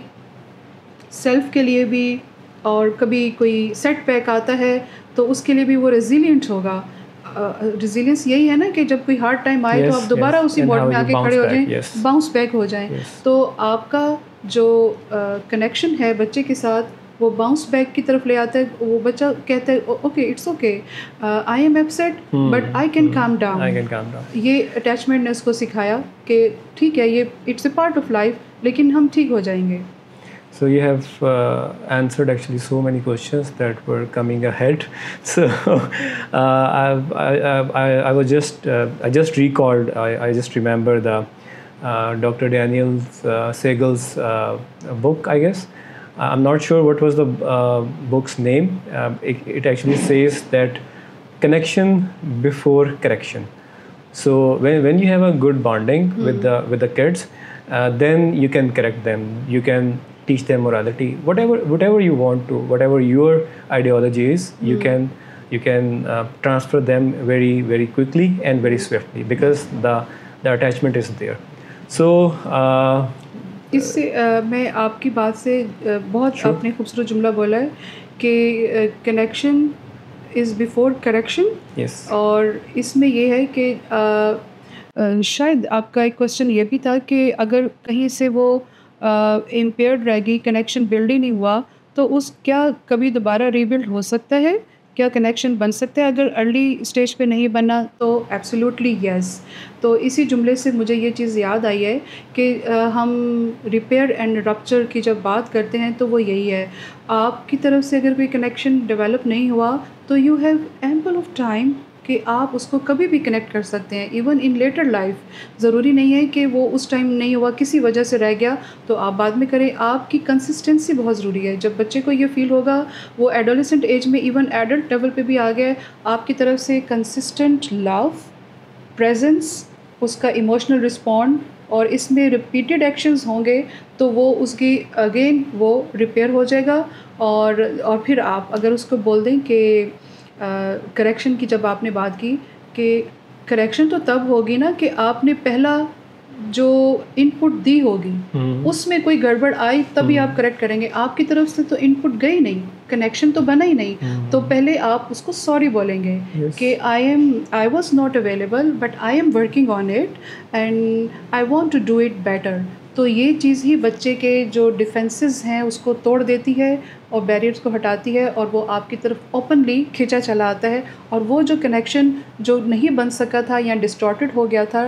سیلف کے لیے بھی, اور کبھی کوئی سیٹ بیک آتا ہے تو اس کے لیے بھی وہ ریزیلینٹ ہوگا. ریزیلینس یہی ہے نا کہ جب کوئی ہارڈ ٹائم آئے تو آپ دوبارہ اسی موڈ میں آ کے کھڑے ہو جائیں, باؤنس بیک ہو جائیں. تو آپ کا جو کنیکشن ہے بچے کے ساتھ وہ باؤنس بیک کی طرف لے آتا ہے. وہ بچہ کہتا ہے okay it's okay, I am upset but I can calm down. یہ اٹیچمنٹ نے اس کو سکھایا کہ ٹھیک ہے, یہ it's a part of life, لیکن ہم ٹھیک ہو جائیں گے. So you have answered actually so many questions that were coming ahead. So I was I just recalled, I just remember the Dr. Daniel Siegel's book, I guess. I'm not sure what was the book's name. It actually says that connection before correction. So when you have a good bonding with the kids, then you can correct them. You can teach them morality, whatever you want to, whatever your ideology is, you can transfer them very very quickly and very swiftly because the attachment is there. So اس سے میں آپ کی بات سے بہت آپ نے خوبصورت جملہ بولا ہے کہ کنیکشن از بیفور کریکشن. اور اس میں یہ ہے کہ شاید آپ کا ایک کوشچن یہ بھی تھا کہ اگر کہیں سے وہ امپیئرڈ رہ گئی, کنیکشن بلڈ ہی نہیں ہوا, تو اس کیا کبھی دوبارہ ریبلڈ ہو سکتا ہے, کیا کنیکشن بن سکتا ہے اگر ارلی اسٹیج پہ نہیں بنا؟ تو ایبسلیوٹلی یس. تو اسی جملے سے مجھے یہ چیز یاد آئی ہے کہ ہم ریپیئر اینڈ رپچر کی جب بات کرتے ہیں تو وہ یہی ہے, آپ کی طرف سے اگر کوئی کنیکشن ڈیولپ نہیں ہوا تو you have ample of time کہ آپ اس کو کبھی بھی کنیکٹ کر سکتے ہیں, ایون ان لیٹر لائف. ضروری نہیں ہے کہ وہ اس ٹائم نہیں ہوا, کسی وجہ سے رہ گیا تو آپ بعد میں کریں. آپ کی کنسسٹنسی بہت ضروری ہے. جب بچے کو یہ فیل ہوگا, وہ ایڈولسنٹ ایج میں ایون ایڈلٹ لیول پہ بھی آ گیا, آپ کی طرف سے کنسسٹنٹ لو, پریزنس, اس کا ایموشنل رسپونڈ, اور اس میں ریپیٹیڈ ایکشنز ہوں گے تو وہ اس کی اگین وہ ریپیئر ہو جائے گا. اور پھر آپ اگر اس کو بول دیں کہ کریکشن کی جب آپ نے بات کی کہ کریکشن تو تب ہوگی نا کہ آپ نے پہلا جو ان پٹ دی ہوگی اس میں کوئی گڑبڑ آئی تبھی آپ کریکٹ کریں گے. آپ کی طرف سے تو ان پٹ گئی نہیں, کنیکشن تو بنا ہی نہیں, تو پہلے آپ اس کو سوری بولیں گے کہ I was not available but I am working on it and I want to do it better. تو یہ چیز ہی بچے کے جو ڈیفینسز ہیں اس کو توڑ دیتی ہے اور بیریئرس کو ہٹاتی ہے, اور وہ آپ کی طرف اوپنلی کھینچا چلا آتا ہے, اور وہ جو کنیکشن جو نہیں بن سکا تھا یا ڈسٹارٹیڈ ہو گیا تھا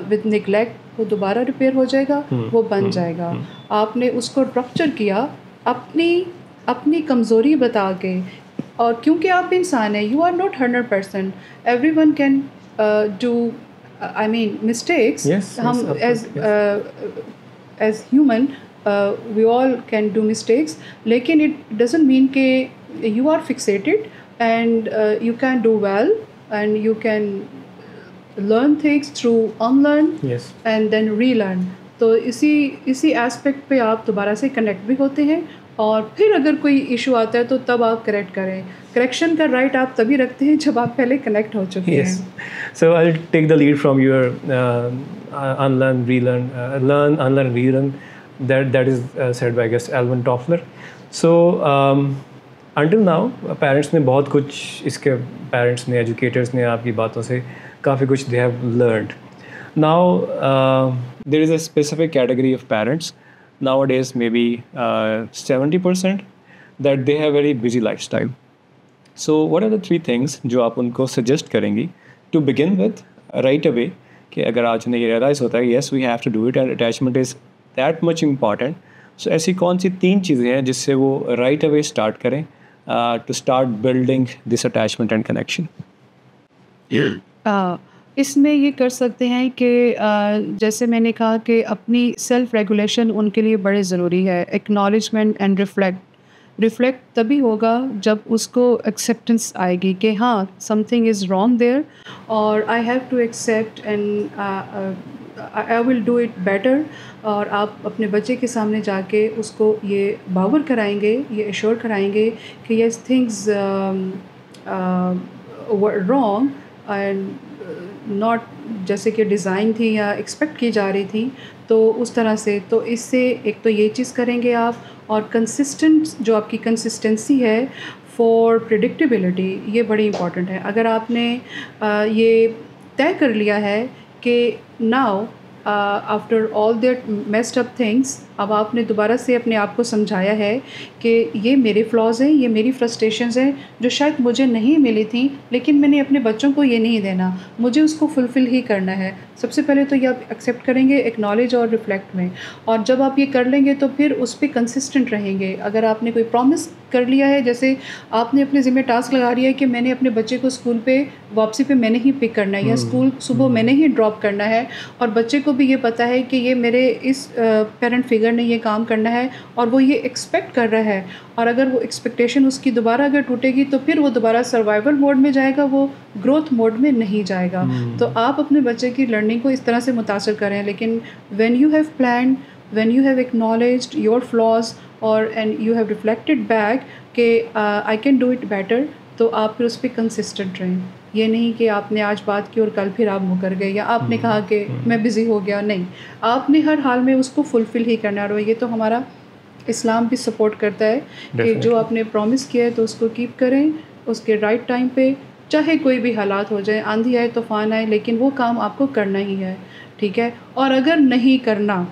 ود نیگلیکٹ, وہ دوبارہ ریپیئر ہو جائے گا, وہ بن جائے گا. آپ نے اس کو رپچر کیا اپنی کمزوری بتا کے, اور کیونکہ آپ انسان ہیں, you are not 100%, every one can do I mean mistakes. Yes, ہم of as course, yes. as human we all can do mistakes, لیکن it doesn't mean کہ you are fixated and you can do well and you can learn things through unlearn Yes. and then relearn. تو اسی aspect پہ آپ دوبارہ سے connect بھی ہوتے ہیں, اور پھر اگر کوئی ایشو آتا ہے تو تب آپ کریکٹ کریں. کریکشن کا رائٹ آپ تبھی رکھتے ہیں جب آپ پہلے کنیکٹ ہو چکے ہیں. Yes. So I'll take the lead from your unlearn, relearn, learn, unlearn, relearn. That is said by, I guess, Alvin Toffler. So until now, parents نے بہت کچھ اس کے پیرنٹس نے ایجوکیٹرس نے آپ کی باتوں سے کافی کچھ they have learned. Now there is a specific category of parents nowadays, maybe 70%, that they have very busy lifestyle. So what are the 3 things جو آپ ان کو سجیسٹ کریں گی to begin with right away, کہ اگر آج انہیں یہ ریئلائز ہوتا ہے yes we have to do it and attachment is that much important, so ایسی کون سی 3 چیزیں ہیں جس سے وہ right away اسٹارٹ کریں to start building this attachment and connection? اس میں یہ کر سکتے ہیں کہ جیسے میں نے کہا کہ اپنی سیلف ریگولیشن ان کے لیے بڑے ضروری ہے. ایکنالجمنٹ اینڈ ریفلیکٹ تبھی ہوگا جب اس کو ایکسیپٹنس آئے گی کہ ہاں some thing is wrong there, اور I have to accept and I will do it better. اور آپ اپنے بچے کے سامنے جا کے اس کو یہ باور کرائیں گے, یہ ایشور کرائیں گے کہ یس تھنگز رانگ اینڈ ناٹ جیسے کہ ڈیزائن تھی یا ایکسپیکٹ کی جا رہی تھی, تو اس طرح سے. تو اس سے ایک تو یہ چیز کریں گے آپ, اور کنسسٹنٹ جو آپ کی کنسسٹنسی ہے فار پریڈکٹیبلٹی, یہ بڑی امپورٹنٹ ہے. اگر آپ نے یہ طے کر لیا ہے کہ now after all that messed up things, اب آپ نے دوبارہ سے اپنے آپ کو سمجھایا ہے کہ یہ میرے فلاز ہیں, یہ میری فرسٹریشنز ہیں جو شاید مجھے نہیں ملی تھیں, لیکن میں نے اپنے بچوں کو یہ نہیں دینا, مجھے اس کو فلفل ہی کرنا ہے. سب سے پہلے تو یہ آپ ایکسیپٹ کریں گے ایکنالج اور ریفلیکٹ میں, اور جب آپ یہ کر لیں گے تو پھر اس پہ کنسسٹنٹ رہیں گے. اگر آپ نے کوئی پرومس کر لیا ہے, جیسے آپ نے اپنے ذمہ ٹاسک لگا لیا ہے کہ میں نے اپنے بچے کو اسکول پہ واپسی پہ میں نے ہی پک کرنا ہے, یا اسکول صبح میں نے ہی ڈراپ کرنا ہے, اور بچے کو بھی یہ پتہ ہے کہ یہ میرے اس پیرنٹ فگر نے یہ کام کرنا ہے اور وہ یہ ایکسپیکٹ کر رہا ہے, اور اگر وہ ایکسپیکٹیشن اس کی دوبارہ اگر ٹوٹے گی تو پھر وہ دوبارہ سروائیول موڈ میں جائے گا, وہ گروتھ موڈ میں نہیں جائے گا. تو آپ اپنے بچے کی لرننگ کو اس طرح سے متاثر کریں. لیکن when you have planned, when you have acknowledged your flaws اور and you have reflected back کہ I can do it better, تو آپ پھر اس پہ کنسسٹنٹ رہیں. یہ نہیں کہ آپ نے آج بات کی اور کل پھر آپ مکر گئے, یا آپ نے کہا کہ میں بزی ہو گیا. نہیں, آپ نے ہر حال میں اس کو فلفل ہی کرنا. اور یہ تو ہمارا اسلام بھی سپورٹ کرتا ہے کہ جو آپ نے پرومس کیا ہے تو اس کو کیپ کریں اس کے رائٹ ٹائم پہ, چاہے کوئی بھی حالات ہو جائے, آندھی آئے طوفان آئے, لیکن وہ کام آپ کو کرنا ہی ہے. ٹھیک ہے, اور اگر نہیں کرنا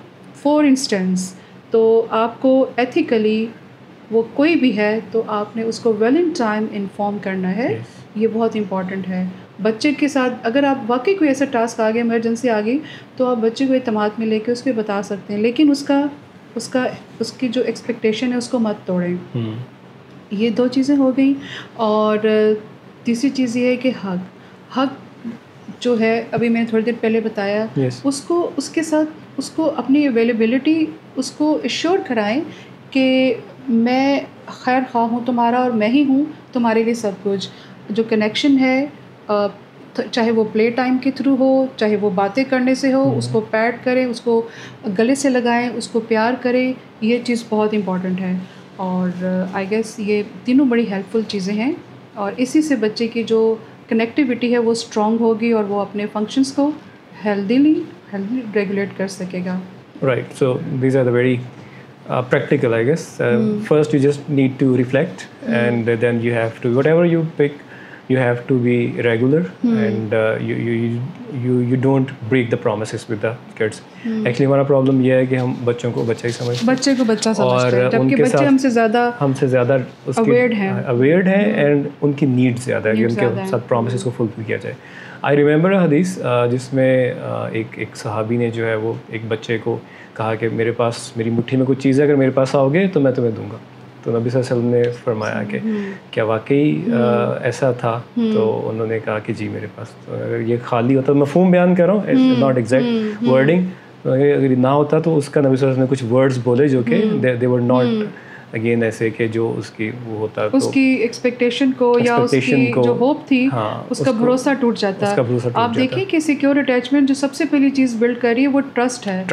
فار انسٹنس, تو آپ کو ایتھیکلی وہ کوئی بھی ہے تو آپ نے اس کو ویل ان ٹائم انفارم کرنا ہے. یہ بہت امپورٹنٹ ہے. بچے کے ساتھ اگر آپ واقعی کوئی ایسا ٹاسک آ گیا, ایمرجنسی آ گئی, تو آپ بچے کو اعتماد میں لے کے اس پہ بتا سکتے ہیں, لیکن اس کی جو ایکسپیکٹیشن ہے اس کو مت توڑیں. یہ 2 چیزیں ہو گئیں. اور تیسری چیز یہ ہے کہ حق جو ہے, ابھی میں نے تھوڑی دیر پہلے بتایا, اس کے ساتھ اس کو اپنی اویلیبلٹی اس کو ایشور کرائیں کہ میں خیر خواہ ہوں تمہارا, اور میں ہی ہوں تمہارے لیے سب کچھ. جو کنیکشن ہے, چاہے وہ پلے ٹائم کے تھرو ہو, چاہے وہ باتیں کرنے سے ہو, اس کو پیٹ کریں, اس کو گلے سے لگائیں, اس کو پیار کریں. یہ چیز بہت امپورٹنٹ ہے. اور آئی گیس یہ تینوں بڑی ہیلپ فل چیزیں ہیں, اور اسی سے بچے کی جو کنیکٹیوٹی ہے وہ اسٹرانگ ہوگی, اور وہ اپنے فنکشنس کو ہیلدیلی ریگولیٹ کر سکے گا. Right, so these are the very practical, I guess. First you just need to reflect, and then you have to, whatever you pick, you have to be regular, and you don't break the promises with the kids. Actually ہمارا problem یہ ہے کہ ہم بچوں کو بچہ ہی سمجھتے ہیں, بچے کو بچہ سمجھتے ہیں, جبکہ بچے ہم سے زیادہ اویئرڈ ہیں اینڈ ان کی نیڈ زیادہ ہے کہ ان کے ساتھ پرومسز کو فلفل کیا جائے. آئی ریممبر حدیث جس میں ایک صحابی نے جو ہے وہ ایک بچے کو کہا کہ میرے پاس میری مٹھی میں کچھ چیز ہے, اگر میرے پاس آؤ گے تو میں تمہیں دوں گا. تو نبی صلی اللہ علیہ وسلم نے فرمایا کہ کیا واقعی ایسا تھا؟ تو انہوں نے کہا کہ جی میرے پاس. تو اگر یہ خالی ہوتا، مفہوم بیان کر رہا ہوں، ناٹ ایگزیکٹ ورڈنگ، اگر نہ ہوتا تو اس کا نبی صلی اللہ علیہ وسلم نے کچھ ورڈز بولے جو کہ دے ور ناٹ اگین ایسے کہ جو اس کی وہ ہوتا، اس کی ایکسپیکٹیشن کو یا اس کی جو ہوپ تھی اس کا بھروسہ ٹوٹ جاتا ہے. آپ دیکھیں کہ سیکیور اٹیچمنٹ جو سب سے پہلی چیز بلڈ کر رہی ہے وہ ٹرسٹ ہے.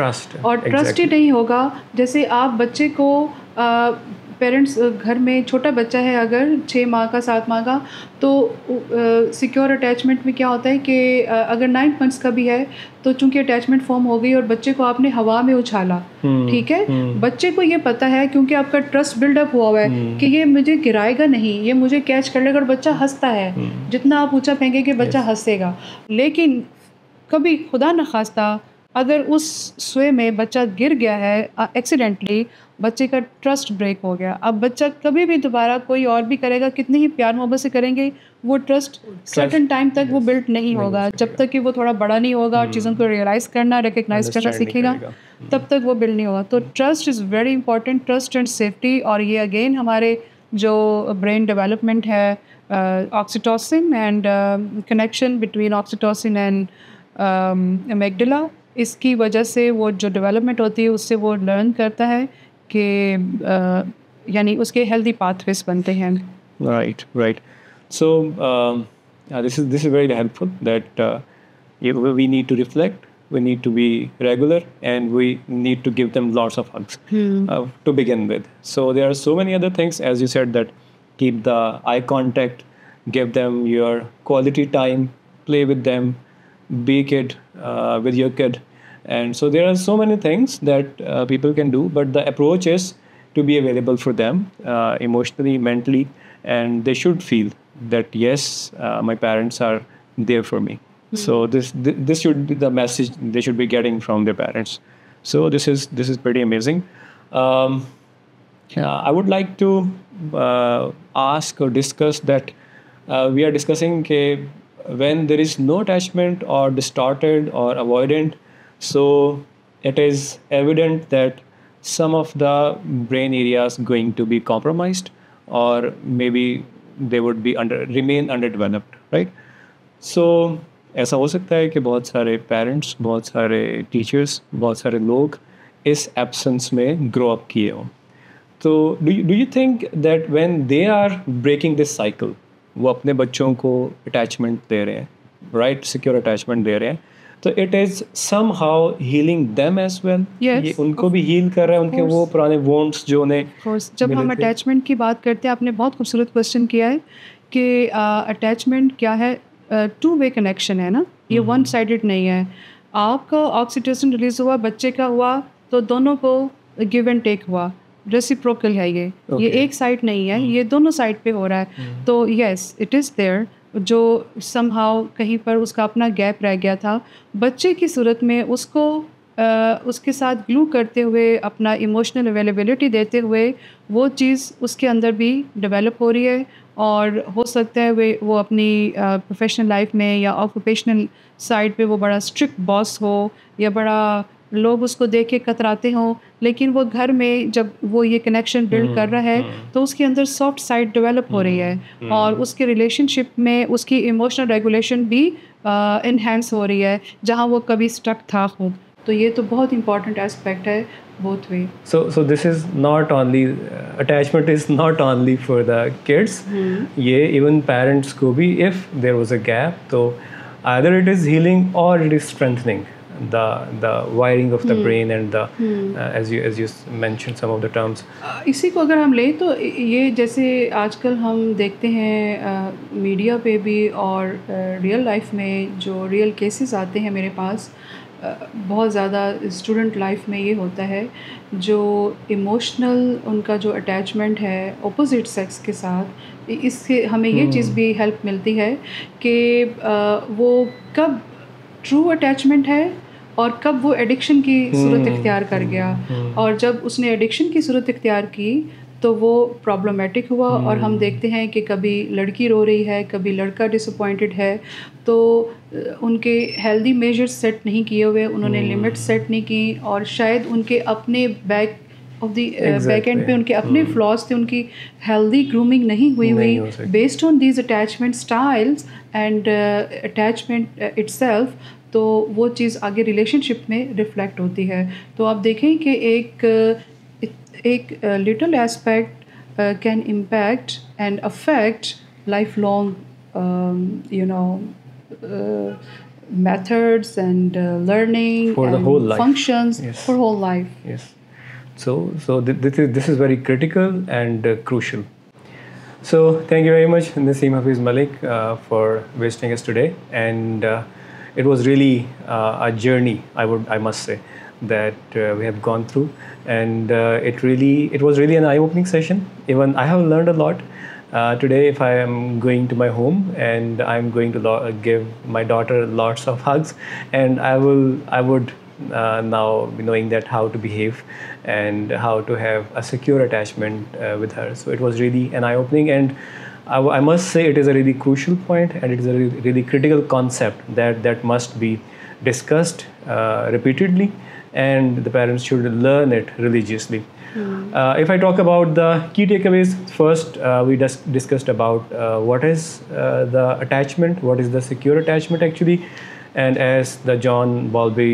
اور ٹرسٹ ہی نہیں ہوگا، جیسے آپ بچے کو پیرنٹس گھر میں چھوٹا بچہ ہے اگر 6 ماہ کا 7 ماہ کا، تو سیکیور اٹیچمنٹ میں کیا ہوتا ہے کہ اگر 9 منتھس کا بھی ہے تو چونکہ اٹیچمنٹ فارم ہو گئی اور بچے کو آپ نے ہوا میں اچھالا، ٹھیک ہے، بچے کو یہ پتہ ہے کیونکہ آپ کا ٹرسٹ بلڈ اپ ہوا ہوا ہے کہ یہ مجھے گرائے گا نہیں، یہ مجھے کیچ کر لے گا. اور بچہ ہنستا ہے، جتنا آپ اونچا پھینکیں گے بچہ ہنسے گا. لیکن کبھی خدا نخواستہ اگر اس سوئے میں بچہ گر گیا ہے ایکسیڈنٹلی، بچے کا ٹرسٹ بریک ہو گیا. اب بچہ کبھی بھی دوبارہ کوئی اور بھی کرے گا، کتنی ہی پیار محبت سے کریں گے، وہ ٹرسٹ سرٹن ٹائم تک وہ بلڈ نہیں ہوگا. جب تک کہ وہ تھوڑا بڑا نہیں ہوگا اور چیزوں کو ریئلائز کرنا، ریکگنائز کرنا سیکھے گا، تب تک وہ بلڈ نہیں ہوگا. تو trust is very important, trust and safety. اور یہ اگین ہمارے جو برین ڈیولپمنٹ ہے، oxytocin and connection between oxytocin and amygdala, اس کی وجہ سے وہ جو ڈیولپمنٹ ہوتی ہے اس سے وہ لرن کرتا ہے کہ یعنی اس کے ہیلدی پاتھ ویز بنتے ہیں. Right. So this is very helpful that we need to reflect, we need to be regular, and we need to give them lots of hugs to begin with. So there are so many other things, as you said, that keep the eye contact, give them your quality time, play with them, be a kid with your kid. And so there are so many things that people can do, but the approach is to be available for them emotionally, mentally, and they should feel that yes, my parents are there for me. So this should be the message they should be getting from their parents. So this is pretty amazing. I would like to ask or discuss that we are discussing when there is no attachment or distorted or avoidant, so it is evident that some of the brain areas going to be compromised, or maybe they would be remain underdeveloped, right? So ایسا ہو سکتا ہے کہ بہت سارے parents, بہت سارے teachers, بہت سارے لوگ اس ایبسنس میں گرو اپ کیے ہوں. تو do you think that when they are breaking this cycle, وہ اپنے بچوں کو اٹیچمنٹ دے رہے ہیں، رائٹ، سیکیور اٹیچمنٹ دے رہے ہیں، تو it is somehow healing them as well. یہ ان کو بھی ہیل کر رہا ہے، ان کے وہ پرانے وونٹس جو انہیں. جب ہم اٹیچمنٹ کی بات کرتے ہیں، آپ نے بہت خوبصورت کوشچن کیا ہے کہ اٹیچمنٹ کیا ہے. 2 وے کنیکشن ہے نا، یہ 1 سائڈڈ نہیں ہے. آپ کا آکسیٹوسن ریلیز ہوا، بچے کا ہوا، تو دونوں کو گیو اینڈ ٹیک ہوا، ریسیپروکل ہے. یہ ایک سائڈ نہیں ہے، یہ دونوں سائڈ پہ ہو رہا ہے. تو یس اٹ از دیئر، جو سم ہاؤ کہیں پر اس کا اپنا گیپ رہ گیا تھا. بچے کی صورت میں اس کو اس کے ساتھ گلو کرتے ہوئے، اپنا ایموشنل اویلیبلٹی دیتے ہوئے، وہ چیز اس کے اندر بھی ڈیولپ ہو رہی ہے. اور ہو سکتا ہے وہ اپنی پروفیشنل لائف میں یا آکوپیشنل سائڈ پہ وہ بڑا اسٹرکٹ باس ہو، یا بڑا لوگ اس کو دیکھ کے کتراتے ہوں، لیکن وہ گھر میں جب وہ یہ کنیکشن بلڈ کر رہا ہے تو اس کے اندر سافٹ سائڈ ڈیولپ ہو رہی ہے، اور اس کے ریلیشن شپ میں اس کی ایموشنل ریگولیشن بھی انہینس ہو رہی ہے جہاں وہ کبھی اسٹک تھا خود. تو یہ تو بہت امپورٹنٹ اسپیکٹ ہے both way. So this is not only attachment is not only for the kids. یہ even parents کو بھی if there was a gap, so either it is healing or it is strengthening the wiring of the brain and the as you mentioned some of the terms. اسی کو اگر ہم لیں تو یہ جیسے آج کل ہم دیکھتے ہیں میڈیا پہ بھی اور ریئل لائف میں جو ریئل کیسز آتے ہیں میرے پاس، بہت زیادہ اسٹوڈنٹ لائف میں یہ ہوتا ہے، جو ایموشنل ان کا جو اٹیچمنٹ ہے اپوزٹ سیکس کے ساتھ، اس سے ہمیں یہ چیز بھی ہیلپ ملتی ہے کہ وہ کب ٹرو اٹیچمنٹ ہے اور کب وہ ایڈکشن کی صورت اختیار کر گیا. اور جب اس نے ایڈکشن کی صورت اختیار کی تو وہ پرابلمیٹک ہوا. اور ہم دیکھتے ہیں کہ کبھی لڑکی رو رہی ہے، کبھی لڑکا ڈس اپوائنٹڈ ہے، تو ان کے ہیلدی میجرز سیٹ نہیں کیے ہوئے، انہوں نے لمٹ سیٹ نہیں کی، اور شاید ان کے اپنے back of the back and پہ ان کے اپنے فلاز تھے, ان کی ہیلدی گرومنگ نہیں ہوئی based on these attachment styles and attachment it self, تو وہ چیز آگے ریلیشن شپ میں ریفلیکٹ ہوتی ہے. تو آپ دیکھیں کہ ایک little aspect can impact and affect life long methods and learning for the and whole life. functions Yes. for whole life. Yes. So this is very critical and crucial. So thank you very much, Naseem Hafiz Malik, for visiting us today, and it was really a journey, I must say, that we have gone through, and it was really an eye-opening session. Even I have learned a lot. Today, if I am going to my home and I'm going to give my daughter lots of hugs, and I would now be knowing that how to behave and how to have a secure attachment with her. So it was really an eye-opening, and I must say it is a really crucial point, and it is a really critical concept that must be discussed repeatedly, and the parents should learn it religiously. If I talk about the key takeaways, first we discussed about what is the attachment, what is the secure attachment actually, and as the John Bowlby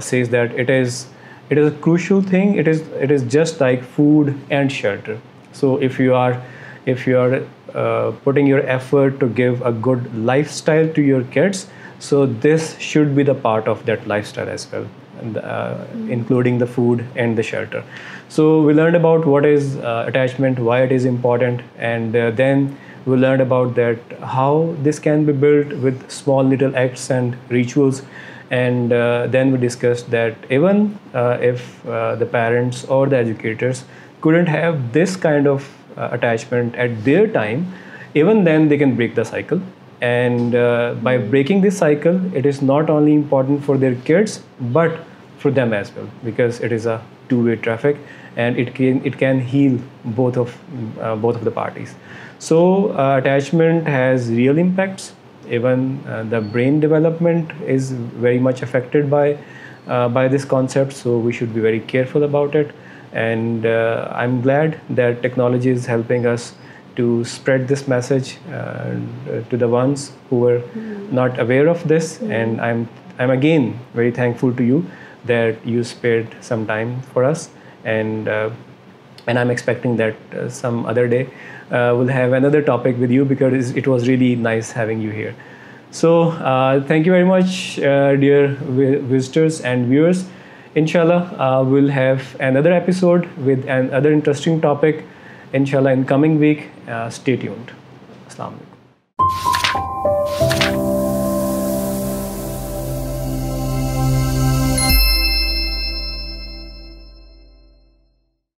says that it is a crucial thing. It is just like food and shelter. So if you are putting your effort to give a good lifestyle to your kids, so this should be the part of that lifestyle as well, and, including the food and the shelter. So we learned about what is attachment, why it is important, and then we learned about that how this can be built with small little acts and rituals, and then we discussed that even if the parents or the educators couldn't have this kind of attachment at their time, even then they can break the cycle. And by breaking this cycle, it is not only important for their kids but for them as well, because it is a two-way traffic, and it can heal both of the parties. So attachment has real impacts. Even the brain development is very much affected by this concept, so we should be very careful about it. And I'm glad that technology is helping us to spread this message to the ones who were not aware of this. And I'm again very thankful to you that you spared some time for us, and I'm expecting that some other day we'll have another topic with you, because it was really nice having you here. So thank you very much, dear visitors and viewers. Inshallah, we'll have another episode with another interesting topic, inshallah, in coming week. Stay tuned. Assalamu alaikum.